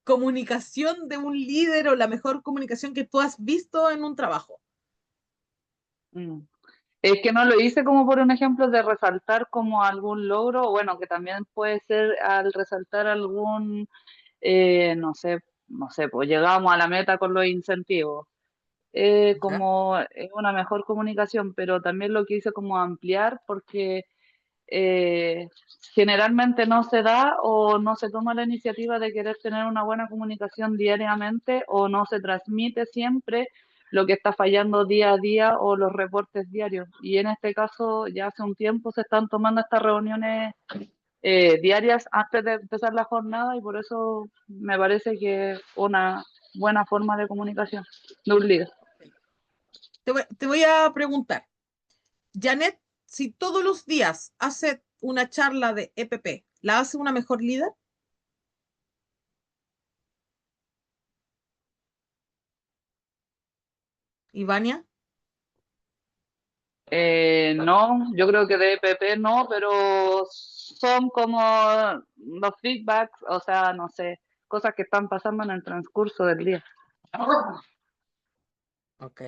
comunicación de un líder o la mejor comunicación que tú has visto en un trabajo. Mm. Es que no lo hice como por un ejemplo de resaltar como algún logro, o bueno, que también puede ser al resaltar algún, no sé, pues llegamos a la meta con los incentivos. ¿Ya? Como una mejor comunicación, pero también lo quise como ampliar porque eh, generalmente no se da o no se toma la iniciativa de querer tener una buena comunicación diariamente o no se transmite siempre lo que está fallando día a día o los reportes diarios. Y en este caso ya hace un tiempo se están tomando estas reuniones diarias antes de empezar la jornada y por eso me parece que es una buena forma de comunicación de un líder. Te voy a preguntar, Janet, si todos los días hace una charla de EPP, ¿la hace una mejor líder? Ivania, No, yo creo que de EPP no, pero son como los feedbacks, o sea, no sé, cosas que están pasando en el transcurso del día. ok.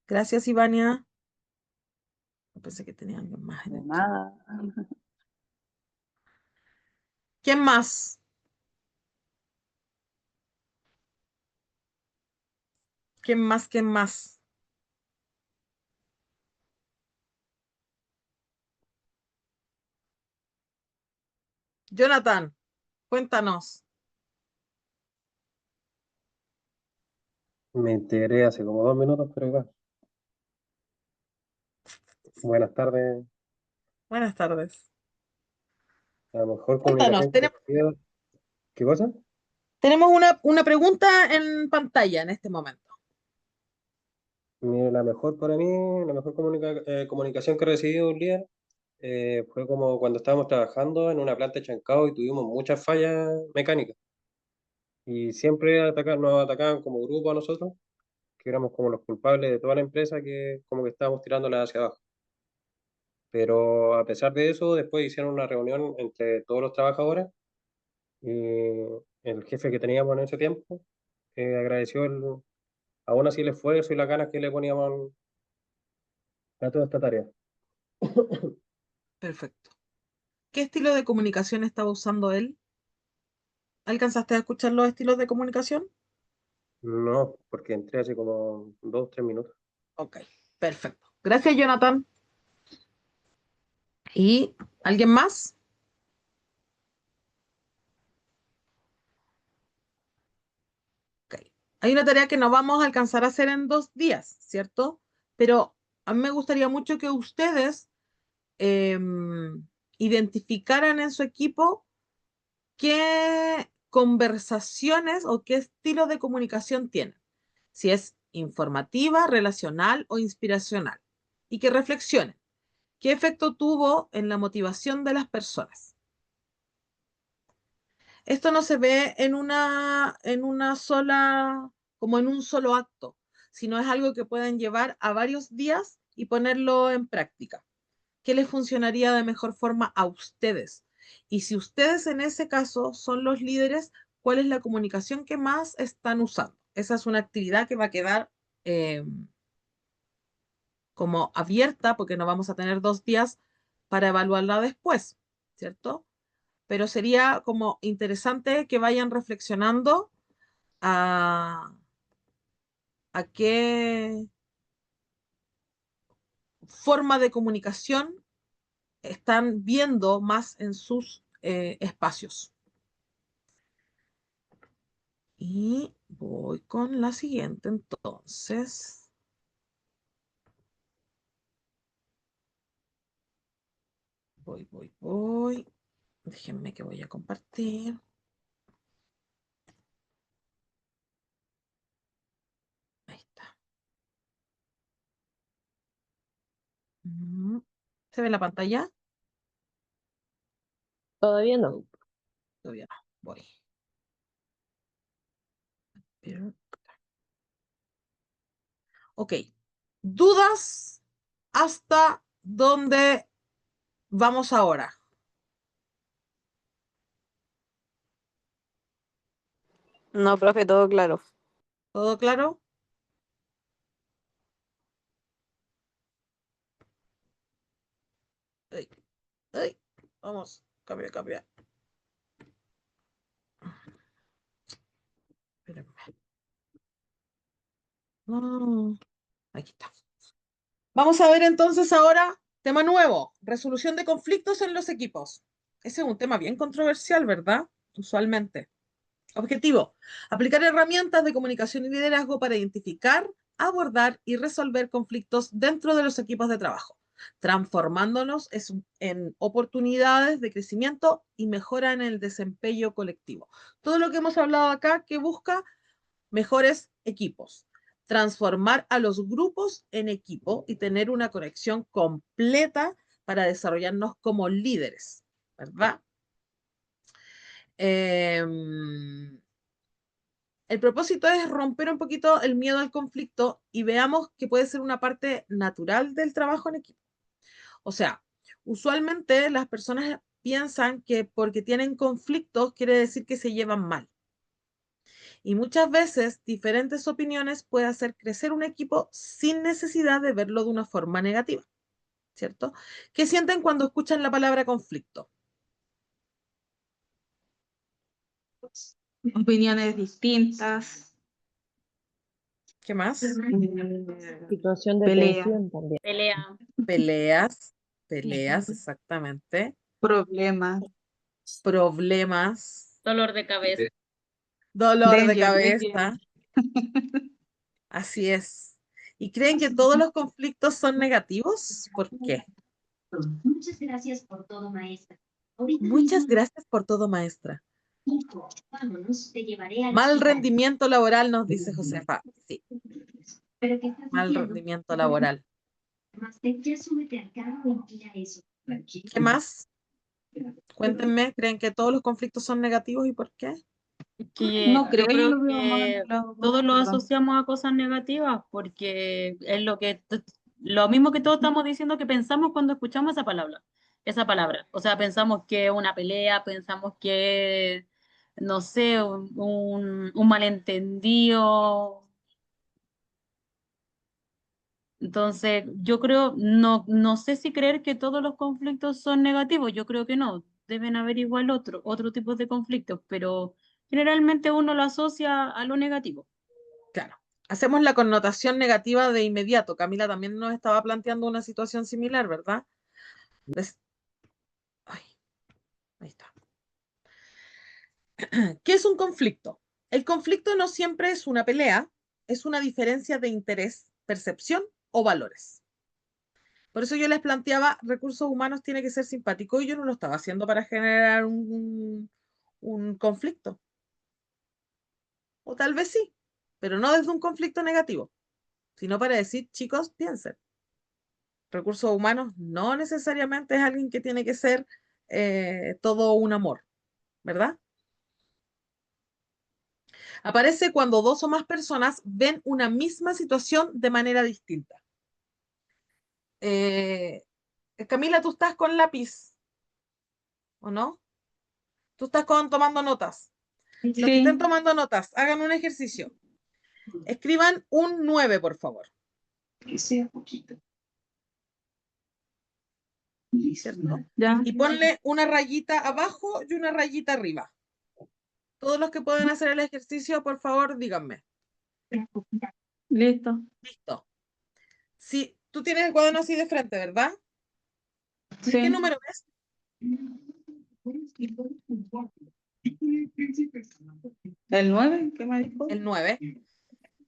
Gracias, Ivania. Pensé que tenía alguien más en De el chat. nada. ¿Quién más? ¿Quién más? ¿Quién más? Jonathan, cuéntanos. Me integré hace como 2 minutos, pero igual. Buenas tardes. Buenas tardes. La mejor Cuéntanos, comunicación que he recibido. ¿Qué cosa? tenemos una pregunta en pantalla en este momento. Mire, la mejor para mí, la mejor comunicación que he recibido de un líder fue como cuando estábamos trabajando en una planta de chancado y tuvimos muchas fallas mecánicas. Y siempre nos atacaban como grupo a nosotros, que éramos como los culpables de toda la empresa, que como que estábamos tirándola hacia abajo. Pero a pesar de eso, después hicieron una reunión entre todos los trabajadores y el jefe que teníamos en ese tiempo agradeció aún así el esfuerzo y las ganas que le poníamos a toda esta tarea. Perfecto. ¿Qué estilo de comunicación estaba usando él? ¿Alcanzaste a escuchar los estilos de comunicación? No, porque entré hace como 2, 3 minutos. Ok, perfecto. Gracias, Jonathan. ¿Y alguien más? Ok. Hay una tarea que no vamos a alcanzar a hacer en 2 días, ¿cierto? Pero a mí me gustaría mucho que ustedes identificaran en su equipo qué conversaciones o qué estilo de comunicación tienen. Si es informativa, relacional o inspiracional. Y que reflexionen. ¿Qué efecto tuvo en la motivación de las personas? Esto no se ve en una sola, como en un solo acto, sino es algo que pueden llevar a varios días y ponerlo en práctica. ¿Qué les funcionaría de mejor forma a ustedes? Y si ustedes en ese caso son los líderes, ¿cuál es la comunicación que más están usando? Esa es una actividad que va a quedar eh, como abierta porque no vamos a tener 2 días para evaluarla después, ¿cierto? Pero sería como interesante que vayan reflexionando a qué forma de comunicación están viendo más en sus espacios. Y voy con la siguiente entonces. Voy. Déjenme que voy a compartir. Ahí está. ¿Se ve la pantalla? Todavía no. Todavía no. Voy. Pero- Ok. ¿Dudas hasta dónde vamos ahora? No, profe, todo claro. ¿Todo claro? Ay, ay, vamos, cambia. Espérenme. No, aquí está. Vamos a ver entonces ahora, tema nuevo, resolución de conflictos en los equipos. Ese es un tema bien controversial, ¿verdad? Usualmente. Objetivo, aplicar herramientas de comunicación y liderazgo para identificar, abordar y resolver conflictos dentro de los equipos de trabajo, transformándonos en oportunidades de crecimiento y mejora en el desempeño colectivo. Todo lo que hemos hablado acá que busca mejores equipos, transformar a los grupos en equipo y tener una conexión completa para desarrollarnos como líderes, ¿verdad? El propósito es romper un poquito el miedo al conflicto y veamos que puede ser una parte natural del trabajo en equipo. O sea, usualmente las personas piensan que porque tienen conflictos quiere decir que se llevan mal. Y muchas veces diferentes opiniones pueden hacer crecer un equipo sin necesidad de verlo de una forma negativa, ¿cierto? ¿Qué sienten cuando escuchan la palabra conflicto? Opiniones distintas, ¿Qué más? Situación de pelea, tensión también. Pelea, Peleas, exactamente. problemas, Problemas, dolor de cabeza. dolor de Danger. cabeza. Así es. ¿Y creen que todos los conflictos son negativos? ¿Por qué? Muchas gracias por todo, maestra. Ahorita Muchas mismo, gracias por todo, maestra. hijo, vámonos, te llevaré al Mal hospital. rendimiento laboral, nos dice Josefa. Sí, ¿Pero qué estás mal diciendo? rendimiento laboral. Máster, ya súbete al carro y tira eso. ¿Qué más? Cuéntenme, ¿creen que todos los conflictos son negativos y por qué? Que No creo, yo yo creo lo veo más que del lado, todos lo perdón. asociamos a cosas negativas porque es lo mismo que todos estamos diciendo que pensamos cuando escuchamos esa palabra. Esa palabra. O sea, pensamos que es una pelea, pensamos que, no sé, un malentendido. Entonces, yo creo, no sé si creer que todos los conflictos son negativos, yo creo que no, deben haber igual otro tipo de conflictos, pero generalmente uno lo asocia a lo negativo. Claro. Hacemos la connotación negativa de inmediato. Camila también nos estaba planteando una situación similar, ¿verdad? Ay, ahí está. ¿Qué es un conflicto? El conflicto no siempre es una pelea, es una diferencia de interés, percepción o valores. Por eso yo les planteaba, recursos humanos tiene que ser simpático y yo no lo estaba haciendo para generar un conflicto. O tal vez sí, pero no desde un conflicto negativo, sino para decir, chicos, piensen. Recursos humanos no necesariamente es alguien que tiene que ser todo un amor, ¿verdad? Aparece cuando dos o más personas ven una misma situación de manera distinta. Eh, Camila, tú estás con lápiz, ¿o no? Tú estás tomando notas. Los que estén Sí, tomando notas, hagan un ejercicio. Escriban un 9, por favor. Que sea poquito. ¿Cierto? ya. Y ponle una rayita abajo y una rayita arriba. Todos los que pueden hacer el ejercicio, por favor, díganme. Listo. Listo. Si tú tienes el cuaderno así de frente, ¿verdad? Sí. ¿Qué número ves? ¿El 9? ¿Qué me dijo? El 9.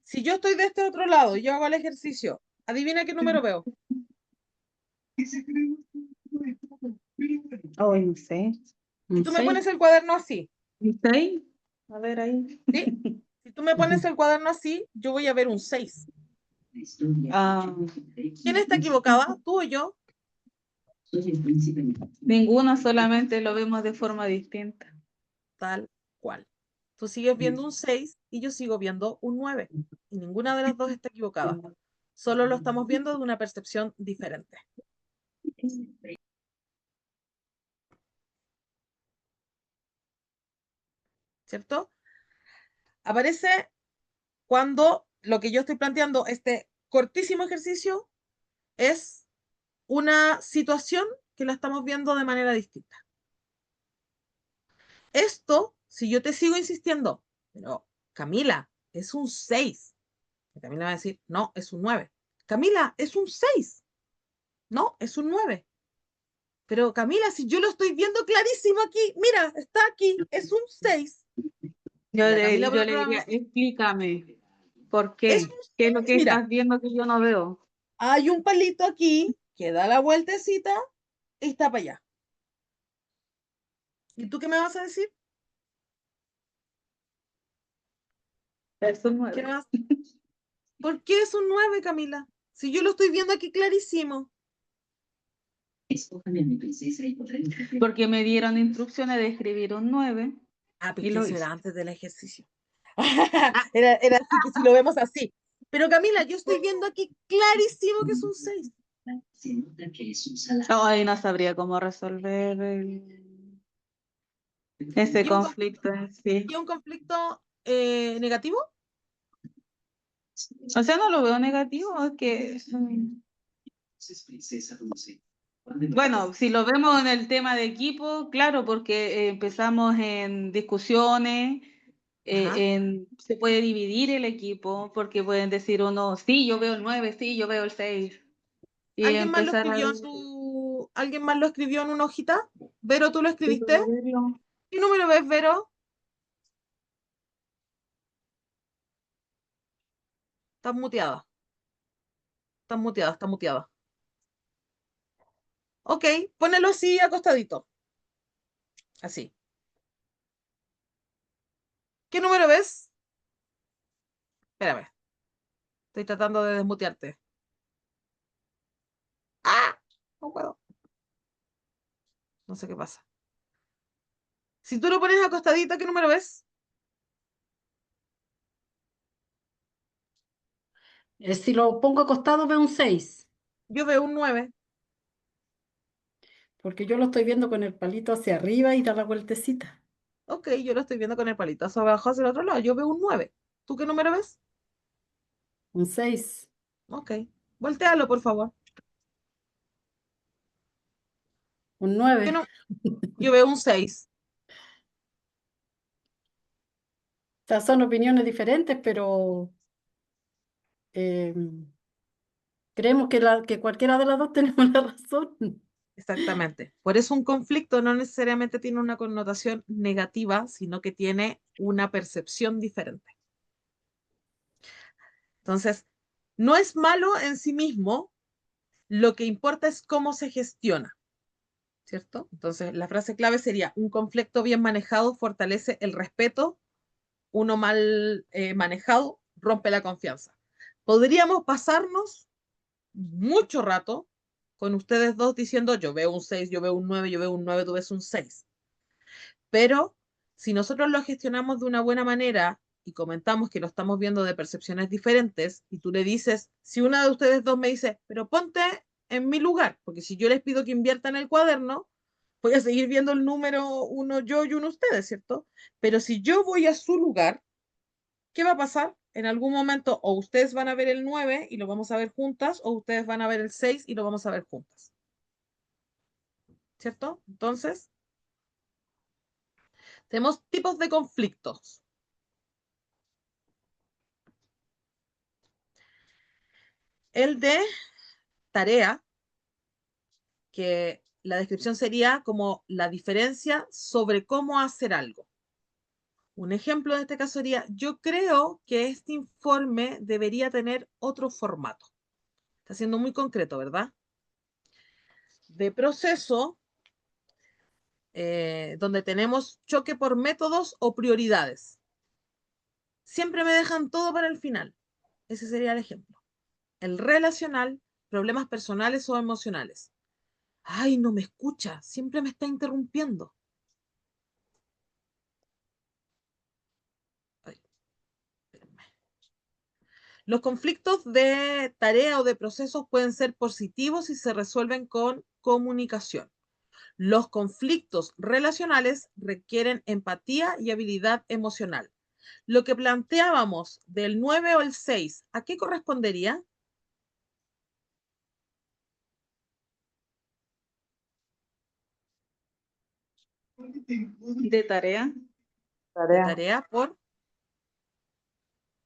Si yo estoy de este otro lado y yo hago el ejercicio, adivina qué número veo. Ay, no sé. Si tú me ¿Sí? pones el cuaderno así, ¿Un 6? A ver ahí. ¿sí? Si tú me pones el cuaderno así, yo voy a ver un 6. Ah, ¿Quién está equivocada? ¿Tú o yo? ninguno, solamente lo vemos de forma distinta. Tal cual. Tú sigues viendo un 6 y yo sigo viendo un 9. Y ninguna de las dos está equivocada. Solo lo estamos viendo de una percepción diferente. ¿Cierto? Aparece cuando lo que yo estoy planteando, este cortísimo ejercicio, es una situación que la estamos viendo de manera distinta. Esto, si yo te sigo insistiendo, pero Camila, es un 6. Camila va a decir, no, es un 9. Camila, es un 6. No, es un 9. Pero Camila, si yo lo estoy viendo clarísimo aquí, mira, está aquí, es un 6. Yo La le, Camila por yo otro le lado me diría, dice, explícame, ¿por es un qué? ¿Qué es lo 6, que mira, estás viendo que yo no veo? hay un palito aquí que da la vueltecita y está para allá. ¿Y tú qué me vas a decir? Es un ¿Qué 9. me vas- ¿Por qué es un 9, Camila? Si yo lo estoy viendo aquí clarísimo. Escójame a mi princesa y podré. Porque me dieron instrucciones de escribir un 9 Ah, y porque lo eso era hice. antes del ejercicio. Era así que si lo vemos así. Pero Camila, yo estoy viendo aquí clarísimo que es un 6. Se nota que es un salado. Ay, no sabría cómo resolver ese ¿Y un, conflicto en sí. y un conflicto negativo? O sea, no lo veo negativo, es que... Princesa dulce. Bueno, si lo vemos en el tema de equipo, claro, porque empezamos en discusiones, Ajá. se puede dividir el equipo, porque pueden decir uno, sí, yo veo el 9, sí, yo veo el 6, y ¿Alguien más lo empezar a escribió en ¿Alguien más lo escribió en una hojita? Vero, ¿tú lo escribiste? verlo. ¿Qué número ves, Vero? Estás muteada. Estás muteada, está muteada. Ok, ponelo así acostadito. Así. ¿Qué número ves? Espérame. Estoy tratando de desmutearte. ¡Ah! No puedo. No sé qué pasa. Si tú lo pones acostadito, ¿qué número ves? Si lo pongo acostado veo un 6, Yo veo un 9. porque yo lo estoy viendo con el palito hacia arriba y da la vueltecita. Ok, yo lo estoy viendo con el palito hacia abajo, hacia el otro lado. Yo veo un 9. ¿Tú qué número ves? Un 6. Ok. Voltealo, por favor. Un ¿Qué 9. no? Yo veo un 6. O sea, son opiniones diferentes, pero eh, creemos que cualquiera de las dos tenemos la razón. Exactamente. Por eso un conflicto no necesariamente tiene una connotación negativa, sino que tiene una percepción diferente. Entonces, no es malo en sí mismo, lo que importa es cómo se gestiona, ¿cierto? Entonces, la frase clave sería, un conflicto bien manejado fortalece el respeto, uno mal manejado rompe la confianza. Podríamos pasarnos mucho rato con ustedes dos diciendo, yo veo un 6, yo veo un 9, yo veo un 9, tú ves un 6. Pero si nosotros lo gestionamos de una buena manera y comentamos que lo estamos viendo de percepciones diferentes, y tú le dices, si una de ustedes dos me dice, pero ponte en mi lugar, porque si yo les pido que inviertan el cuaderno, voy a seguir viendo el número uno yo y uno ustedes, ¿cierto? Pero si yo voy a su lugar, ¿qué va a pasar? En algún momento o ustedes van a ver el 9 y lo vamos a ver juntas, o ustedes van a ver el 6 y lo vamos a ver juntas. ¿Cierto? Entonces, tenemos tipos de conflictos. El de tarea, que la descripción sería como la diferencia sobre cómo hacer algo. Un ejemplo de este caso sería, yo creo que este informe debería tener otro formato. Está siendo muy concreto, ¿verdad? De proceso, donde tenemos choque por métodos o prioridades. Siempre me dejan todo para el final. Ese sería el ejemplo. El relacional, problemas personales o emocionales. Ay, no me escucha, siempre me está interrumpiendo. Ay, espérenme. Los conflictos de tarea o de procesos pueden ser positivos si se resuelven con comunicación. Los conflictos relacionales requieren empatía y habilidad emocional. Lo que planteábamos del 9 o el 6, ¿a qué correspondería? De tarea, De tarea por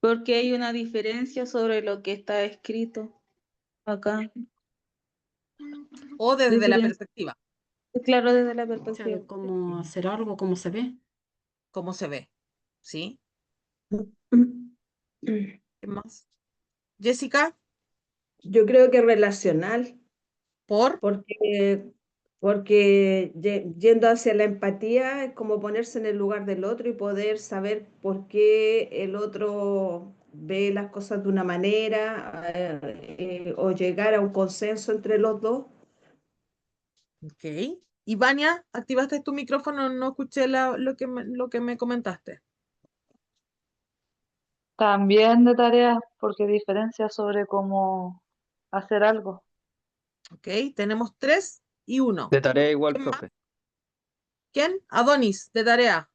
porque hay una diferencia sobre lo que está escrito acá. o desde la Diferencia, perspectiva, claro, desde la O sea, de perspectiva. cómo hacer algo, cómo se ve. cómo se ve. ¿Sí? ¿Qué más? Jessica, Yo creo que relacional, por, porque yendo hacia la empatía es como ponerse en el lugar del otro y poder saber por qué el otro ve las cosas de una manera, o llegar a un consenso entre los dos. ok. Y Vania, activaste tu micrófono, no escuché lo que me comentaste. También de tareas, porque diferencia sobre cómo hacer algo. Ok, tenemos 3 y 1. De tarea igual, ¿Quién más? profe. ¿Quién? Adonis, de tarea.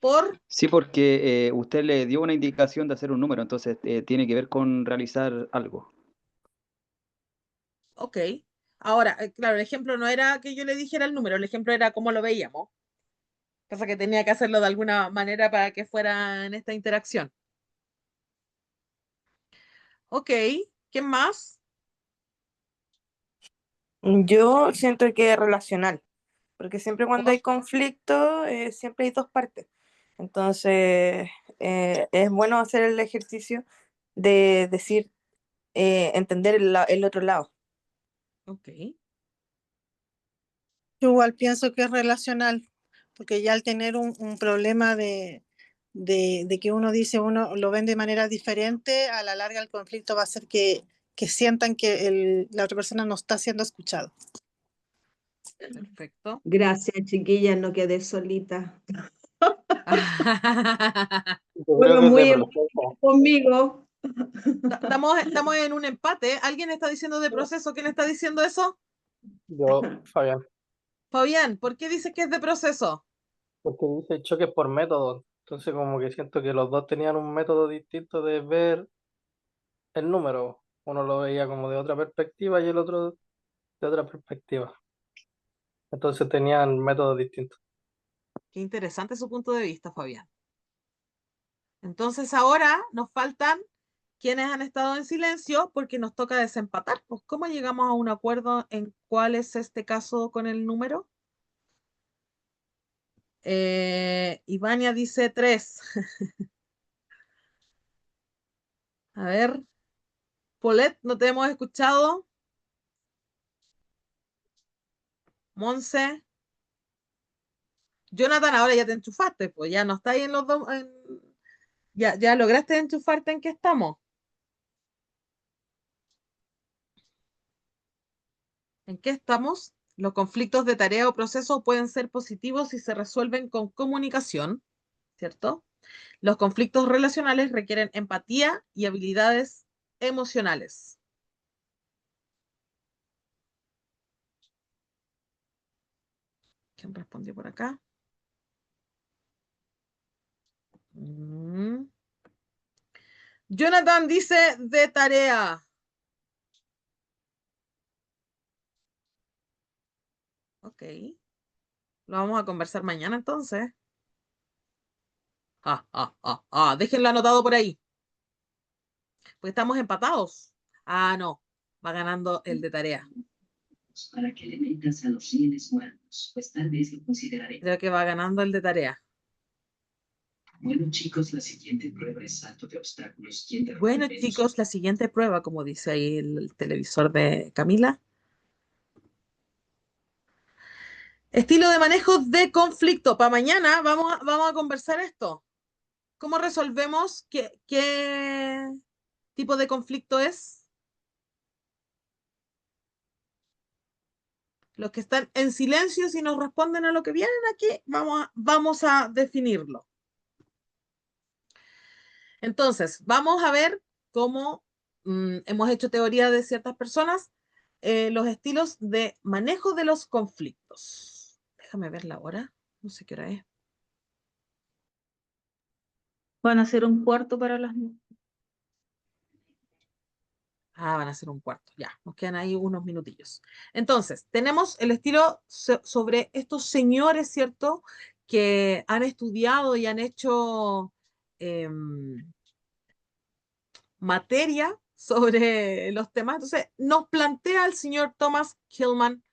Por, Sí, porque usted le dio una indicación de hacer un número, entonces tiene que ver con realizar algo. ok. Ahora, claro, el ejemplo no era que yo le dijera el número, el ejemplo era cómo lo veíamos. Cosa que tenía que hacerlo de alguna manera para que fuera en esta interacción. Ok, ¿quién más? Yo siento que es relacional, porque siempre cuando Por, hay conflicto, siempre hay dos partes. Entonces, es bueno hacer el ejercicio de decir, entender el otro lado. Ok. Yo igual pienso que es relacional, porque ya al tener un problema de que uno dice, uno lo ven de manera diferente, a la larga el conflicto va a ser que sientan que la otra persona no está siendo escuchada. Perfecto. Gracias, chiquillas, no quedé solita. Yo creo Fueron que es de muy proceso. conmigo. Estamos en un empate. ¿Alguien está diciendo de proceso? ¿Quién está diciendo eso? Yo, Fabián, Fabián, ¿por qué dices que es de proceso? porque dice choques por método. Entonces como que siento que los dos tenían un método distinto de ver el número. Uno lo veía como de otra perspectiva y el otro de otra perspectiva. Entonces tenían métodos distintos. Qué interesante su punto de vista, Fabián. Entonces ahora nos faltan quienes han estado en silencio porque nos toca desempatar. Pues, ¿cómo llegamos a un acuerdo en cuál es este caso con el número? Ivania dice 3. A ver, Paulette, no te hemos escuchado. Monse. Jonathan, ahora ya te enchufaste, pues ya no está ahí en los dos. Ya lograste enchufarte en qué estamos. ¿En qué estamos? Los conflictos de tarea o proceso pueden ser positivos si se resuelven con comunicación, ¿cierto? Los conflictos relacionales requieren empatía y habilidades emocionales. ¿Quién respondió por acá? Jonathan dice de tarea. Ok. Lo vamos a conversar mañana entonces. Déjenlo anotado por ahí. Pues estamos empatados. No. Va ganando el de tarea. Para que le metas a los rieles muertos, pues tal vez lo consideraré. Creo que va ganando el de tarea. Bueno, chicos, la siguiente prueba es salto de obstáculos. ¿Quién te Bueno, rompe chicos, la siguiente prueba, como dice ahí el televisor de Camila. Estilo de manejo de conflicto. Para mañana vamos a conversar esto. ¿Cómo resolvemos? ¿Qué tipo de conflicto es? Los que están en silencio, si nos responden a lo que vienen aquí, vamos a definirlo. Entonces, vamos a ver cómo hemos hecho teoría de ciertas personas, los estilos de manejo de los conflictos. Déjame ver la hora, no sé qué hora es. Van a ser un cuarto para las... Van a ser un cuarto, ya, nos quedan ahí unos minutillos. Entonces, tenemos el estilo sobre estos señores, ¿cierto? Que han estudiado y han hecho materia sobre los temas. Entonces, nos plantea el señor Thomas Hillman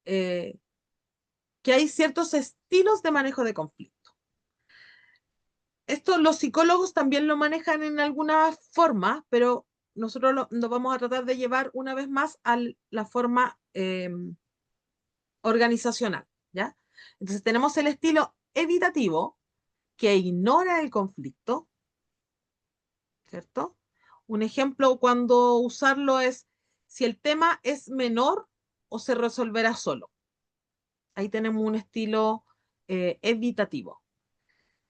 que hay ciertos estilos de manejo de conflicto. Esto los psicólogos también lo manejan en alguna forma, pero nosotros lo vamos a tratar de llevar una vez más a la forma organizacional, ¿ya? Entonces tenemos el estilo evitativo, que ignora el conflicto, ¿cierto? Un ejemplo cuando usarlo es si el tema es menor o se resolverá solo. Ahí tenemos un estilo evitativo.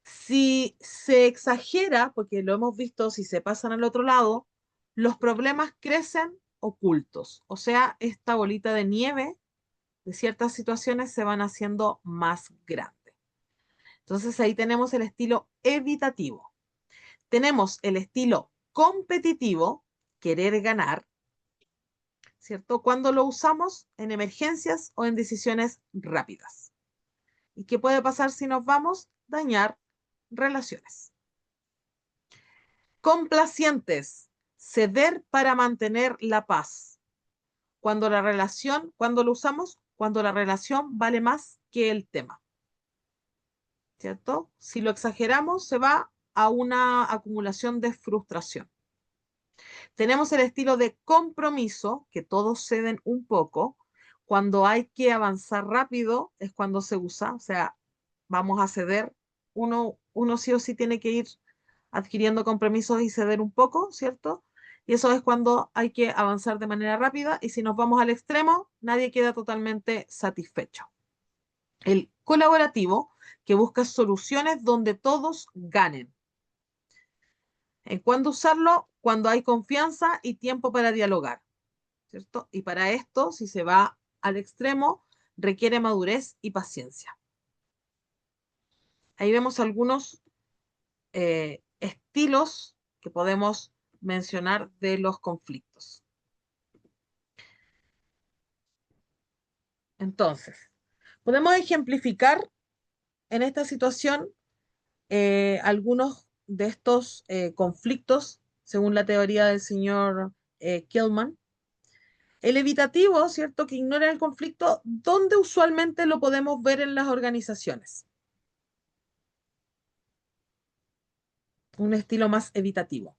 Si se exagera, porque lo hemos visto, si se pasan al otro lado, los problemas crecen ocultos. O sea, esta bolita de nieve de ciertas situaciones se van haciendo más grandes. Entonces ahí tenemos el estilo evitativo. Tenemos el estilo competitivo, querer ganar, ¿cierto? Cuando lo usamos en emergencias o en decisiones rápidas. ¿Y qué puede pasar si nos vamos? Dañar relaciones. Complacientes, ceder para mantener la paz. Cuando lo usamos, cuando la relación vale más que el tema. ¿Cierto? Si lo exageramos, se va a una acumulación de frustración. Tenemos el estilo de compromiso, que todos ceden un poco. Cuando hay que avanzar rápido es cuando se usa, o sea, vamos a ceder. Uno sí o sí tiene que ir adquiriendo compromisos y ceder un poco, ¿cierto? Y eso es cuando hay que avanzar de manera rápida y si nos vamos al extremo, nadie queda totalmente satisfecho. El colaborativo, que busca soluciones donde todos ganen. ¿En cuándo usarlo? Cuando hay confianza y tiempo para dialogar, ¿cierto? Y para esto, si se va al extremo, requiere madurez y paciencia. Ahí vemos algunos estilos que podemos mencionar de los conflictos. Entonces, podemos ejemplificar en esta situación algunos de estos conflictos según la teoría del señor Killman. El evitativo, ¿cierto? Que ignora el conflicto, ¿dónde usualmente lo podemos ver en las organizaciones? Un estilo más evitativo.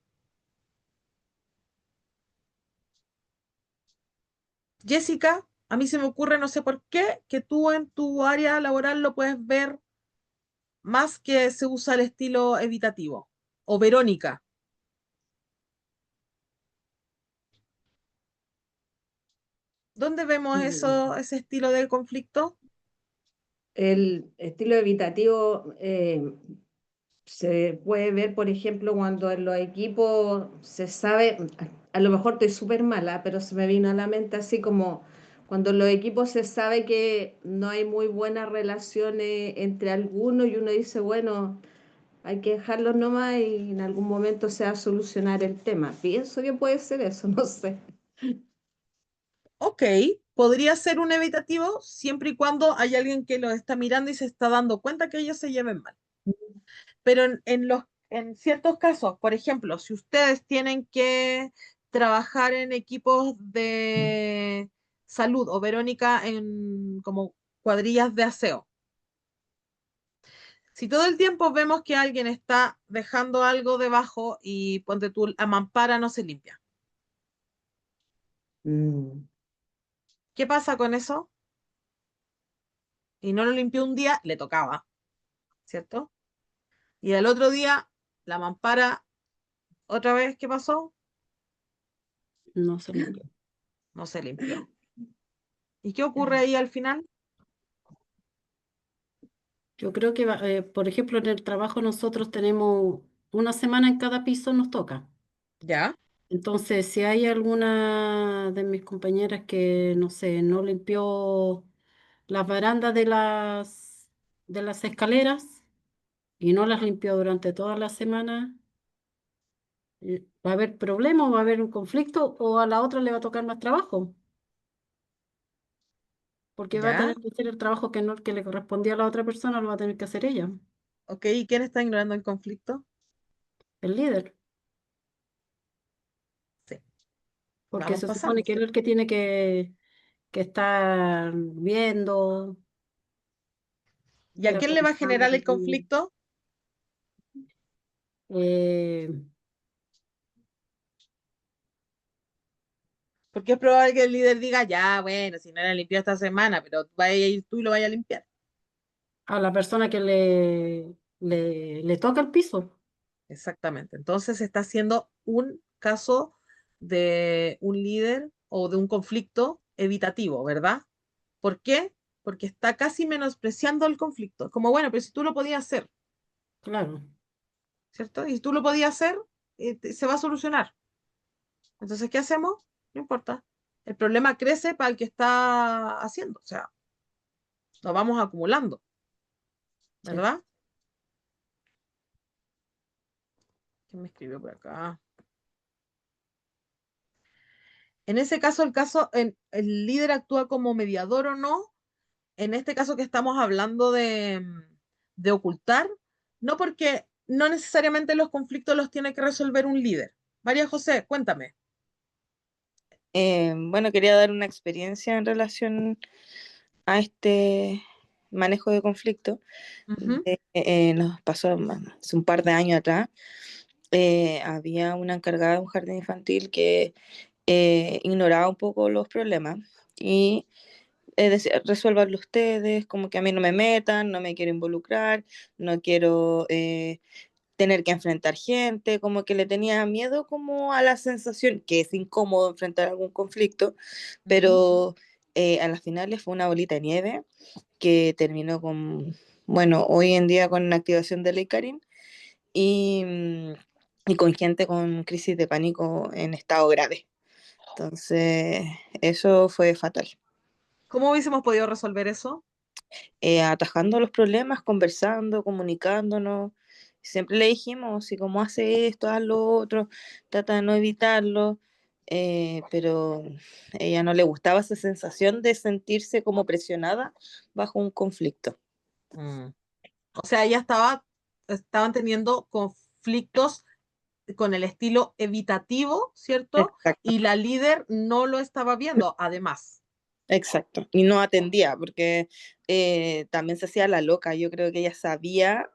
Jessica, a mí se me ocurre, no sé por qué, que tú en tu área laboral lo puedes ver más que se usa el estilo evitativo. O Verónica. ¿Dónde vemos eso, ese estilo de conflicto? El estilo evitativo se puede ver, por ejemplo, cuando en los equipos se sabe, a lo mejor estoy súper mala, pero se me vino a la mente así como cuando en los equipos se sabe que no hay muy buenas relaciones entre algunos y uno dice, bueno, hay que dejarlos nomás y en algún momento se va a solucionar el tema. Pienso que puede ser eso, no sé. Ok, podría ser un evitativo siempre y cuando hay alguien que lo está mirando y se está dando cuenta que ellos se lleven mal. Pero en ciertos casos, por ejemplo, si ustedes tienen que trabajar en equipos de salud o Verónica en como cuadrillas de aseo, si todo el tiempo vemos que alguien está dejando algo debajo y ponte tú, la mampara no se limpia, Mm, ¿qué pasa con eso? Y no lo limpió un día, le tocaba, ¿cierto? Y el otro día, la mampara, otra vez, ¿qué pasó? No se limpió. No se limpió. ¿Y qué ocurre ahí al final? Yo creo que, por ejemplo, en el trabajo nosotros tenemos una semana en cada piso nos toca. ¿Ya? Entonces, si hay alguna de mis compañeras que, no sé, no limpió las barandas de las escaleras y no las limpió durante toda la semana, va a haber problemas, va a haber un conflicto o a la otra le va a tocar más trabajo, porque va a ¿Ya? tener que hacer el trabajo que, no, que le correspondía a la otra persona, lo va a tener que hacer ella, Ok, ¿y quién está ignorando el conflicto? el líder, Sí, porque vamos se supone pasando, que él es el ¿cierto? que tiene que estar viendo, ¿Y a quién le va a generar supervisando. el conflicto? eh, Porque es probable que el líder diga, ya, bueno, si no la limpió esta semana, pero vaya a ir tú y lo vaya a limpiar. a la persona que le toca el piso. Exactamente. Entonces está haciendo un caso de un líder o de un conflicto evitativo, ¿verdad? ¿Por qué? Porque está casi menospreciando el conflicto. Como, bueno, pero si tú lo podías hacer, Claro, ¿cierto? Y si tú lo podías hacer, se va a solucionar. Entonces, ¿qué hacemos? No importa. El problema crece para el que está haciendo, o sea, lo vamos acumulando, sí. ¿verdad? ¿Quién me escribió por acá? En ese caso, el líder actúa como mediador o no. En este caso que estamos hablando de ocultar, no porque no necesariamente los conflictos los tiene que resolver un líder. María José, cuéntame. Bueno, quería dar una experiencia en relación a este manejo de conflicto. Ujú. Nos pasó hace un par de años atrás. había una encargada de un jardín infantil que ignoraba un poco los problemas y decía, resuélvanlo ustedes, como que a mí no me metan, no me quiero involucrar, no quiero tener que enfrentar gente, como que le tenía miedo como a la sensación, que es incómodo enfrentar algún conflicto, pero a las finales fue una bolita de nieve que terminó con, bueno, hoy en día con la activación de Ley Karin y, y con gente con crisis de pánico en estado grave. Entonces, eso fue fatal. ¿Cómo hubiésemos podido resolver eso? Atajando los problemas, conversando, comunicándonos. Siempre le dijimos, si como hace esto, haz lo otro, trata de no evitarlo, pero ella no le gustaba esa sensación de sentirse como presionada bajo un conflicto. Mm. O sea, estaban teniendo conflictos con el estilo evitativo, ¿cierto? Exacto, Y la líder no lo estaba viendo, además. exacto. Y no atendía, porque también se hacía la loca. Yo creo que ella sabía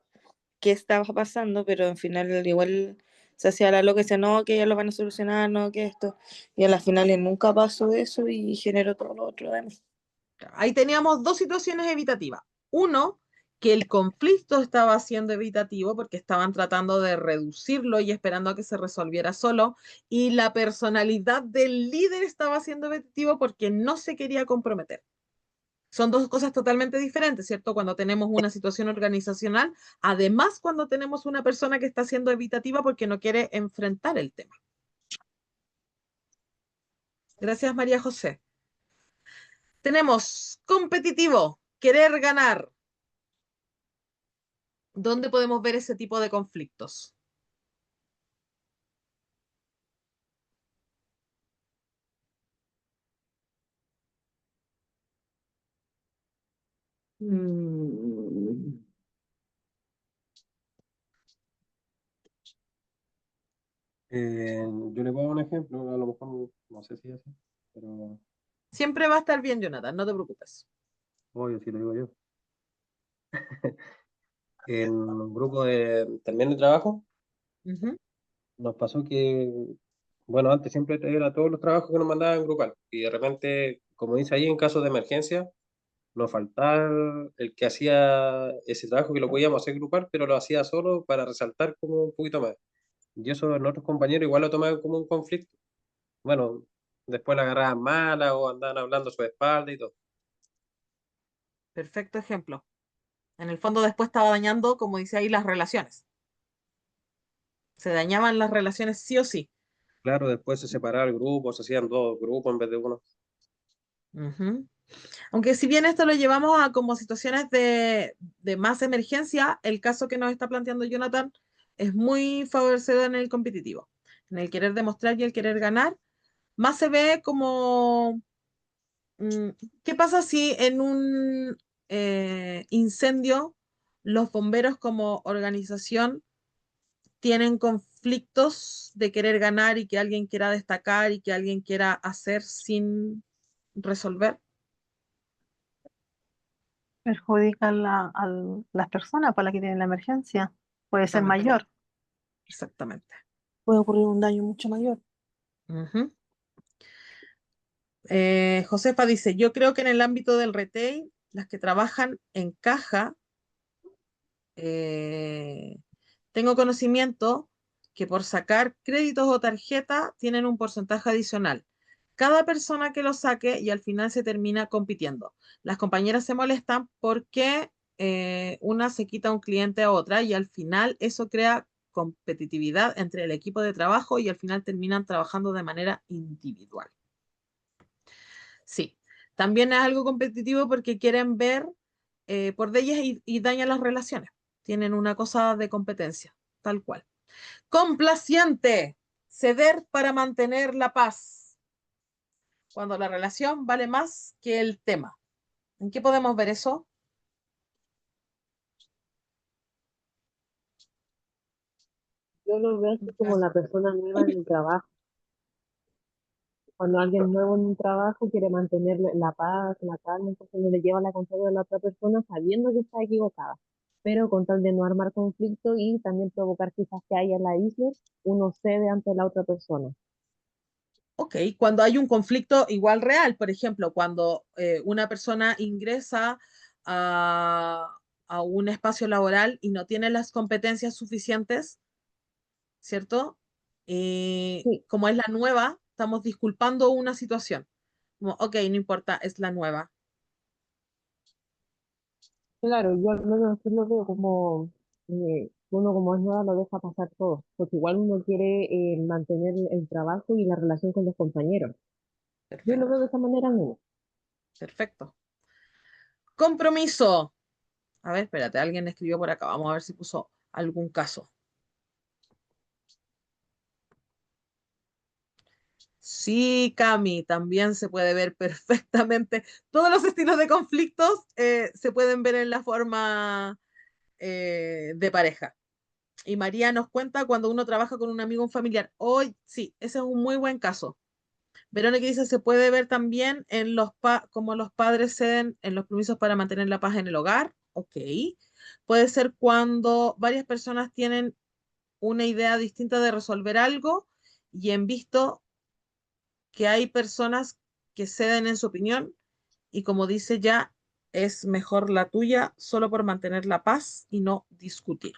qué estaba pasando, pero al final igual se hacía la loca y decía, no, que ya lo van a solucionar, no, que esto. Y a las finales nunca pasó eso y generó todo lo otro demás. Ahí teníamos dos situaciones evitativas. Uno, que el conflicto estaba siendo evitativo porque estaban tratando de reducirlo y esperando a que se resolviera solo. Y la personalidad del líder estaba siendo evitativo porque no se quería comprometer. Son dos cosas totalmente diferentes, ¿cierto? Cuando tenemos una situación organizacional, además cuando tenemos una persona que está siendo evitativa porque no quiere enfrentar el tema. Gracias, María José. Tenemos competitivo, querer ganar. ¿Dónde podemos ver ese tipo de conflictos? Mm, Yo le pongo un ejemplo, a lo mejor no sé si es así, pero Siempre va a estar bien, Jonathan, no te preocupes. obvio, si lo digo yo. En un grupo también de trabajo, Ujú. nos pasó que, bueno, antes siempre era todos los trabajos que nos mandaban en grupal, y de repente, como dice ahí, en caso de emergencia, nos faltaba el que hacía ese trabajo que lo podíamos hacer grupal, pero lo hacía solo para resaltar como un poquito más. Y eso en otros compañeros igual lo tomaban como un conflicto. Bueno, después la agarraban mala o andaban hablando a su espalda y todo. Perfecto ejemplo. En el fondo después estaba dañando, como dice ahí, las relaciones. Se dañaban las relaciones sí o sí. Claro, después se separaba el grupo, se hacían dos grupos en vez de uno. Ujú. Aunque si bien esto lo llevamos a como situaciones de más emergencia, el caso que nos está planteando Jonathan es muy favorecedor en el competitivo, en el querer demostrar y el querer ganar. Más se ve como, mm, ¿qué pasa si en un incendio los bomberos como organización tienen conflictos de querer ganar y que alguien quiera destacar y que alguien quiera hacer sin resolver? Perjudican las personas para las que tienen la emergencia. Puede ser Exactamente. mayor, Exactamente. Puede ocurrir un daño mucho mayor. Ujú. Josefa dice, yo creo que en el ámbito del retail, las que trabajan en caja, eh, tengo conocimiento que por sacar créditos o tarjeta tienen un porcentaje adicional. Cada persona que lo saque y al final se termina compitiendo. Las compañeras se molestan porque una se quita un cliente a otra y al final eso crea competitividad entre el equipo de trabajo y al final terminan trabajando de manera individual. Sí, también es algo competitivo porque quieren ver por de ellas y dañan las relaciones. Tienen una cosa de competencia, tal cual. Complaciente, ceder para mantener la paz, cuando la relación vale más que el tema. ¿En qué podemos ver eso? Yo lo veo así como la persona nueva en el trabajo. Cuando alguien nuevo en un trabajo quiere mantener la paz, la calma, entonces no le lleva la contraria a la otra persona sabiendo que está equivocada. pero con tal de no armar conflicto y también provocar quizás que haya la isla, uno cede ante la otra persona. Ok, cuando hay un conflicto igual real, por ejemplo, cuando una persona ingresa a, a un espacio laboral y no tiene las competencias suficientes, ¿cierto? Sí, Como es la nueva, estamos disculpando una situación. Como, ok, no importa, es la nueva. claro, yo al menos así lo veo como uno como es nueva lo deja pasar todo, porque igual uno quiere mantener el trabajo y la relación con los compañeros. Yo lo Perfecto, veo de esa manera, no. perfecto. Compromiso. A ver, espérate, alguien escribió por acá. Vamos a ver si puso algún caso. Sí, Cami, también se puede ver perfectamente. Todos los estilos de conflictos se pueden ver en la forma de pareja. Y María nos cuenta cuando uno trabaja con un amigo o un familiar. Hoy, sí, ese es un muy buen caso. Verónica dice, se puede ver también en cómo los padres ceden en los permisos para mantener la paz en el hogar. Ok. Puede ser cuando varias personas tienen una idea distinta de resolver algo y han visto que hay personas que ceden en su opinión y como dice ya, es mejor la tuya solo por mantener la paz y no discutir.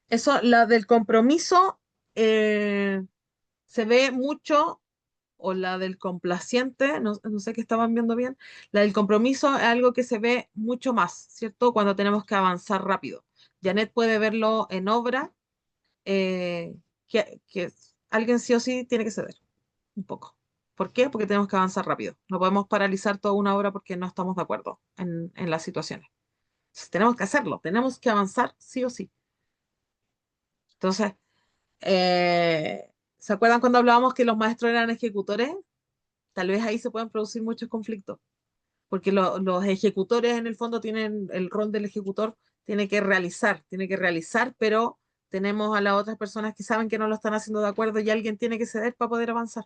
Eso, la del compromiso, se ve mucho, o la del complaciente, no sé qué estaban viendo bien, la del compromiso es algo que se ve mucho más, ¿cierto? Cuando tenemos que avanzar rápido. Janet puede verlo en obra, eh, que alguien sí o sí tiene que ceder un poco. ¿Por qué? Porque tenemos que avanzar rápido. No podemos paralizar toda una obra porque no estamos de acuerdo en las situaciones. Entonces, tenemos que hacerlo, tenemos que avanzar sí o sí. Entonces, ¿se acuerdan cuando hablábamos que los maestros eran ejecutores? Tal vez ahí se pueden producir muchos conflictos, porque los ejecutores en el fondo tienen el rol del ejecutor, tiene que realizar, pero tenemos a las otras personas que saben que no lo están haciendo de acuerdo y alguien tiene que ceder para poder avanzar.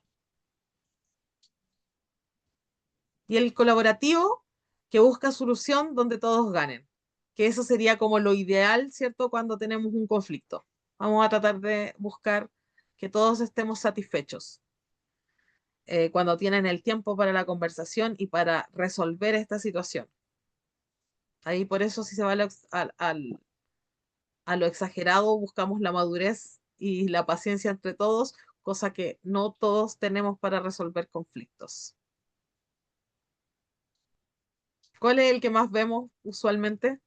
Y el colaborativo que busca solución donde todos ganen, que eso sería como lo ideal, ¿cierto? Cuando tenemos un conflicto. Vamos a tratar de buscar que todos estemos satisfechos cuando tienen el tiempo para la conversación y para resolver esta situación. Ahí por eso si se va a lo exagerado, buscamos la madurez y la paciencia entre todos, cosa que no todos tenemos para resolver conflictos. ¿Cuál es el que más vemos usualmente?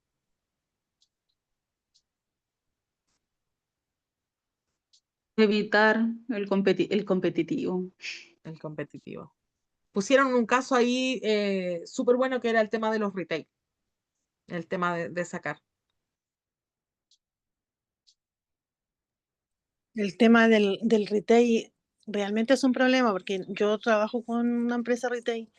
Evitar el competitivo. El competitivo. Pusieron un caso ahí súper bueno que era el tema de los retail, el tema de sacar. El tema del retail realmente es un problema porque yo trabajo con una empresa retail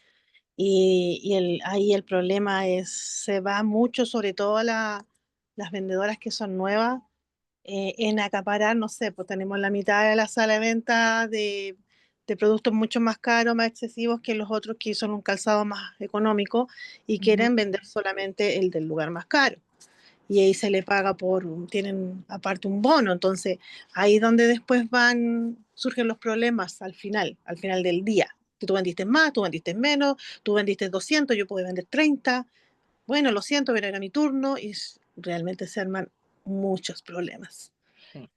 y ahí el problema es, se va mucho, sobre todo las vendedoras que son nuevas, en acaparar, no sé, pues tenemos la mitad de la sala de venta de productos mucho más caros, más excesivos que los otros que son un calzado más económico y Ujú. quieren vender solamente el del lugar más caro. Y ahí se le paga tienen aparte un bono, entonces ahí es donde después surgen los problemas al final del día. Que tú vendiste más, tú vendiste menos, tú vendiste 200, yo puedo vender 30. Bueno, lo siento, pero era mi turno y realmente se arman muchos problemas. Sí,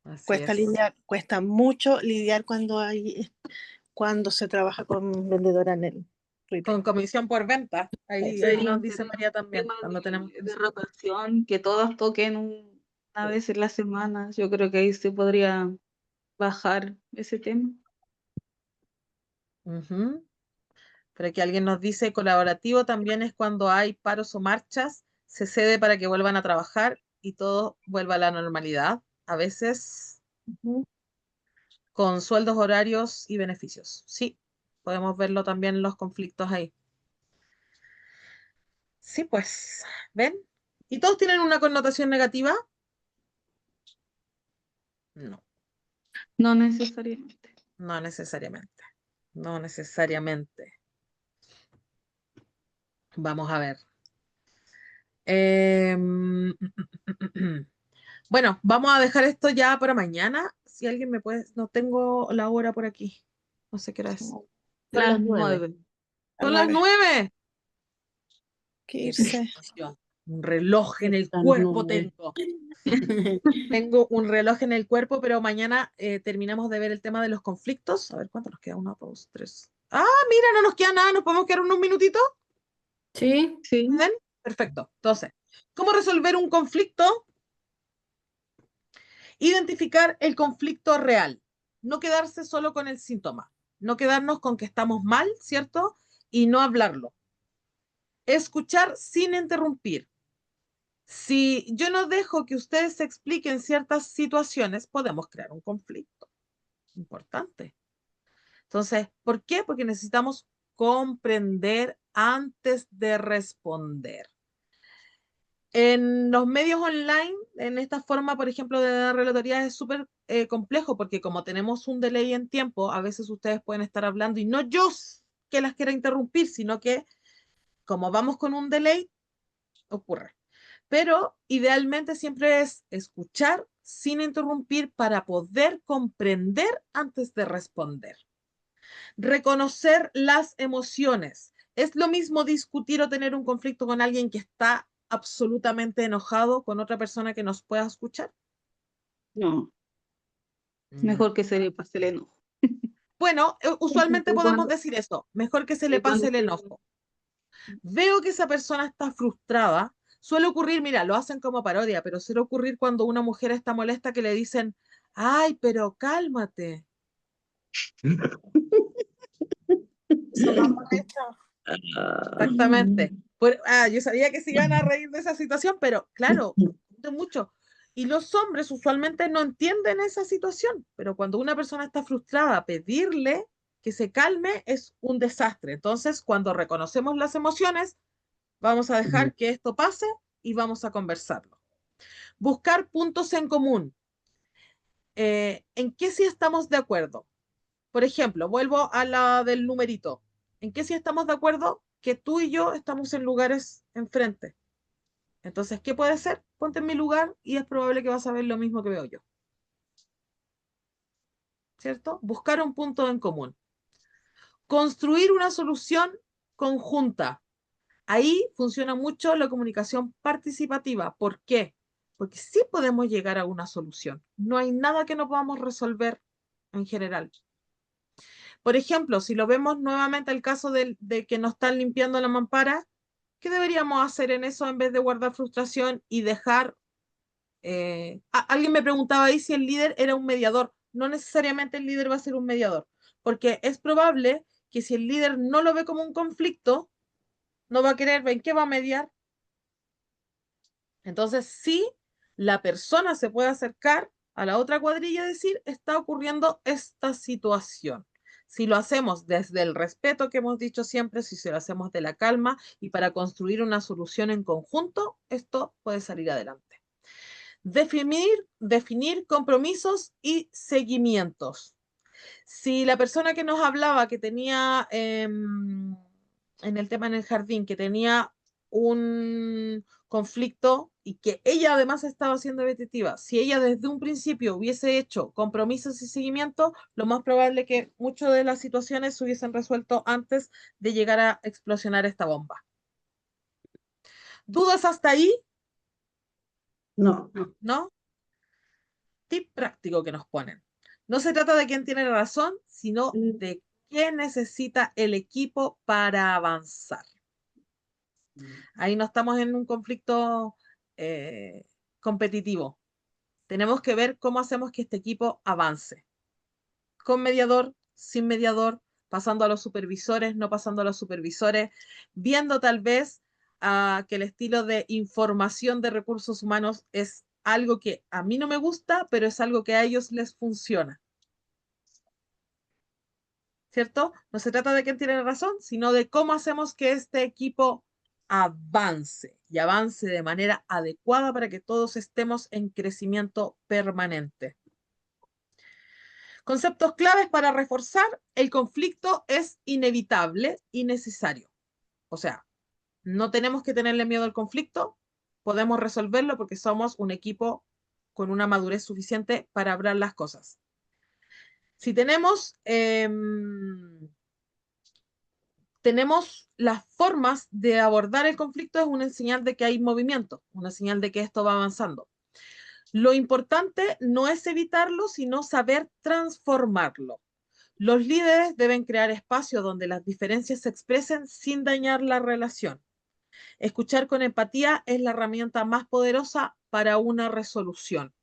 así es. Cuesta mucho lidiar cuando se trabaja con vendedora en el retail. Con comisión por venta. Ahí nos dice Tenemos María un también, tema cuando tenemos de rotación, que todos toquen una vez en la semana. Yo creo que ahí se podría bajar ese tema. Ujú. Pero aquí alguien nos dice, colaborativo también es cuando hay paros o marchas, se cede para que vuelvan a trabajar y todo vuelva a la normalidad, a veces Ujú. con sueldos, horarios y beneficios. Sí, podemos verlo también en los conflictos ahí. Sí, pues, ¿ven? ¿Y todos tienen una connotación negativa? No, No necesariamente. no necesariamente. No necesariamente. Vamos a ver. Em, Bueno, vamos a dejar esto ya para mañana. Si alguien me puede, no tengo la hora por aquí. No sé qué hora es. Son Las las 9. 9. Son las 9. Que irse. Un reloj en el Las cuerpo 9. tengo. Tengo un reloj en el cuerpo, pero mañana terminamos de ver el tema de los conflictos. A ver, ¿cuánto nos queda? 1, 2, 3. Ah, mira, no nos queda nada. ¿Nos podemos quedar unos minutitos? Sí, Sí. ¿Ven? Perfecto. Entonces, ¿cómo resolver un conflicto? Identificar el conflicto real. No quedarse solo con el síntoma. No quedarnos con que estamos mal, ¿cierto? Y no hablarlo. Escuchar sin interrumpir. Si yo no dejo que ustedes se expliquen ciertas situaciones, podemos crear un conflicto. Importante. Entonces, ¿por qué? Porque necesitamos comprender antes de responder. En los medios online, en esta forma, por ejemplo, de dar relatorías es súper complejo porque como tenemos un delay en tiempo, a veces ustedes pueden estar hablando y no yo que las quiera interrumpir, sino que como vamos con un delay, ocurre. Pero idealmente siempre es escuchar sin interrumpir para poder comprender antes de responder. Reconocer las emociones. ¿Es lo mismo discutir o tener un conflicto con alguien que está absolutamente enojado con otra persona que nos pueda escuchar? No, No. mejor que se le pase el enojo. Bueno, usualmente Y podemos cuando, decir eso, mejor que se le y cuando pase el enojo. Veo que esa persona está frustrada. Suele ocurrir, mira, lo hacen como parodia, pero suele ocurrir cuando una mujer está molesta que le dicen, ay, pero cálmate. Eso más molesta. Exactamente. Yo sabía que se iban a reír de esa situación, pero claro, de mucho. Y los hombres usualmente no entienden esa situación, pero cuando una persona está frustrada, pedirle que se calme es un desastre. Entonces, cuando reconocemos las emociones, vamos a dejar que esto pase y vamos a conversarlo. Buscar puntos en común. ¿En qué sí estamos de acuerdo? Por ejemplo, vuelvo a la del numerito. ¿En qué sí estamos de acuerdo? Que tú y yo estamos en lugares enfrente. Entonces, ¿qué puede ser? Ponte en mi lugar y es probable que vas a ver lo mismo que veo yo. ¿Cierto? Buscar un punto en común. Construir una solución conjunta. Ahí funciona mucho la comunicación participativa. ¿Por qué? Porque sí podemos llegar a una solución. No hay nada que no podamos resolver en general. Por ejemplo, si lo vemos nuevamente el caso de que nos están limpiando la mampara, ¿qué deberíamos hacer en eso en vez de guardar frustración y dejar... alguien me preguntaba ahí si el líder era un mediador. No necesariamente el líder va a ser un mediador, porque es probable que si el líder no lo ve como un conflicto, no va a querer ver en qué va a mediar. Entonces, sí, la persona se puede acercar a la otra cuadrilla y decir, está ocurriendo esta situación. Si lo hacemos desde el respeto que hemos dicho siempre, si se lo hacemos de la calma y para construir una solución en conjunto, esto puede salir adelante. Definir compromisos y seguimientos. Si la persona que nos hablaba, que tenía en el tema en el jardín, que tenía un conflicto y que ella además estaba siendo repetitiva, si ella desde un principio hubiese hecho compromisos y seguimiento, lo más probable es que muchas de las situaciones se hubiesen resuelto antes de llegar a explosionar esta bomba. ¿Dudas hasta ahí? No. ¿No? Tip práctico que nos ponen. No se trata de quién tiene razón, sino de qué necesita el equipo para avanzar. Ahí no estamos en un conflicto competitivo. Tenemos que ver cómo hacemos que este equipo avance. Con mediador, sin mediador, pasando a los supervisores, no pasando a los supervisores, viendo tal vez que el estilo de información de recursos humanos es algo que a mí no me gusta, pero es algo que a ellos les funciona. ¿Cierto? No se trata de quién tiene razón, sino de cómo hacemos que este equipo avance y avance de manera adecuada para que todos estemos en crecimiento permanente. Conceptos claves para reforzar: el conflicto es inevitable y necesario. O sea, no tenemos que tenerle miedo al conflicto, podemos resolverlo porque somos un equipo con una madurez suficiente para hablar las cosas. Si tenemos las formas de abordar el conflicto, es una señal de que hay movimiento, una señal de que esto va avanzando. Lo importante no es evitarlo, sino saber transformarlo. Los líderes deben crear espacios donde las diferencias se expresen sin dañar la relación. Escuchar con empatía es la herramienta más poderosa para una resolución.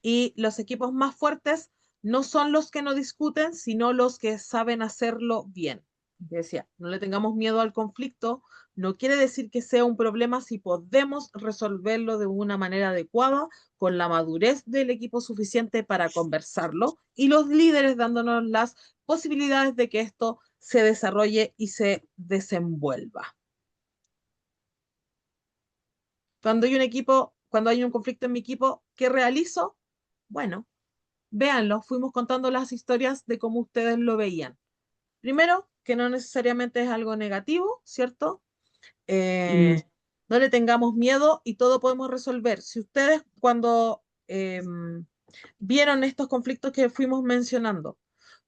Y los equipos más fuertes no son los que no discuten, sino los que saben hacerlo bien. Decía, no le tengamos miedo al conflicto, no quiere decir que sea un problema si podemos resolverlo de una manera adecuada, con la madurez del equipo suficiente para conversarlo y los líderes dándonos las posibilidades de que esto se desarrolle y se desenvuelva. Cuando hay un conflicto en mi equipo, ¿qué realizo? Bueno, véanlo, fuimos contando las historias de cómo ustedes lo veían. Primero, que no necesariamente es algo negativo, ¿cierto? No le tengamos miedo y todo podemos resolver. Si ustedes cuando vieron estos conflictos que fuimos mencionando,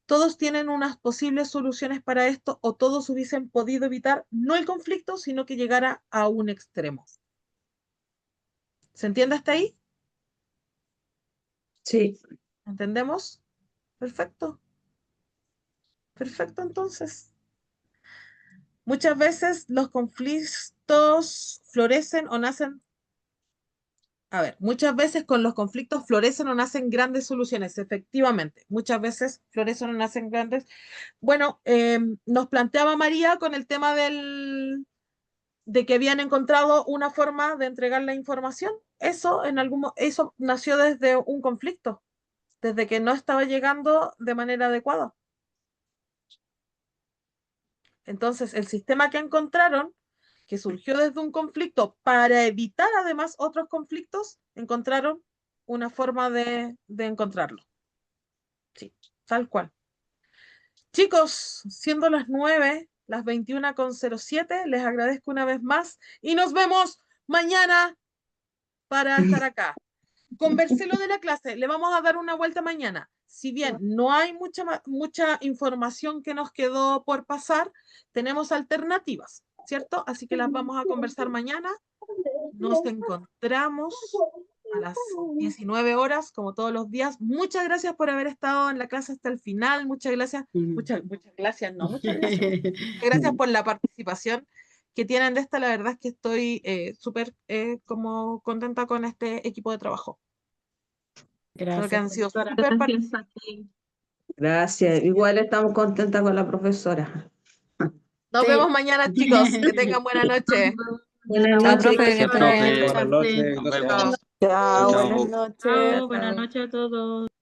todos tienen unas posibles soluciones para esto o todos hubiesen podido evitar no el conflicto, sino que llegara a un extremo. ¿Se entiende hasta ahí? Sí. ¿Entendemos? Perfecto. Perfecto, entonces. Muchas veces los conflictos florecen o nacen. A ver, muchas veces con los conflictos florecen o nacen grandes soluciones, efectivamente. Muchas veces florecen o nacen grandes. Bueno, nos planteaba María con el tema de que habían encontrado una forma de entregar la información. Eso nació desde un conflicto, desde que no estaba llegando de manera adecuada. Entonces, el sistema que encontraron, que surgió desde un conflicto para evitar además otros conflictos, encontraron una forma de encontrarlo. Sí, tal cual. Chicos, siendo las 9, las 21:07, les agradezco una vez más y nos vemos mañana para estar acá. Conversé lo de la clase, le vamos a dar una vuelta mañana. Si bien no hay mucha información que nos quedó por pasar, tenemos alternativas, ¿cierto? Así que las vamos a conversar mañana. Nos encontramos a las 19 horas, como todos los días. Muchas gracias por haber estado en la clase hasta el final. Muchas gracias. Muchas gracias, no, muchas gracias. Muchas gracias por la participación que tienen de esta. La verdad es que estoy súper como contenta con este equipo de trabajo. Creo que han sido súper participativos. Gracias. Igual estamos contentas con la profesora. Nos vemos mañana, chicos. Que tengan buena noche. Buenas Chao, noches. profe, que Gracias, profe. Buenas noches. Nos vemos. Chao, Chao, buenas chao. noches. Chao, buenas noches a todos.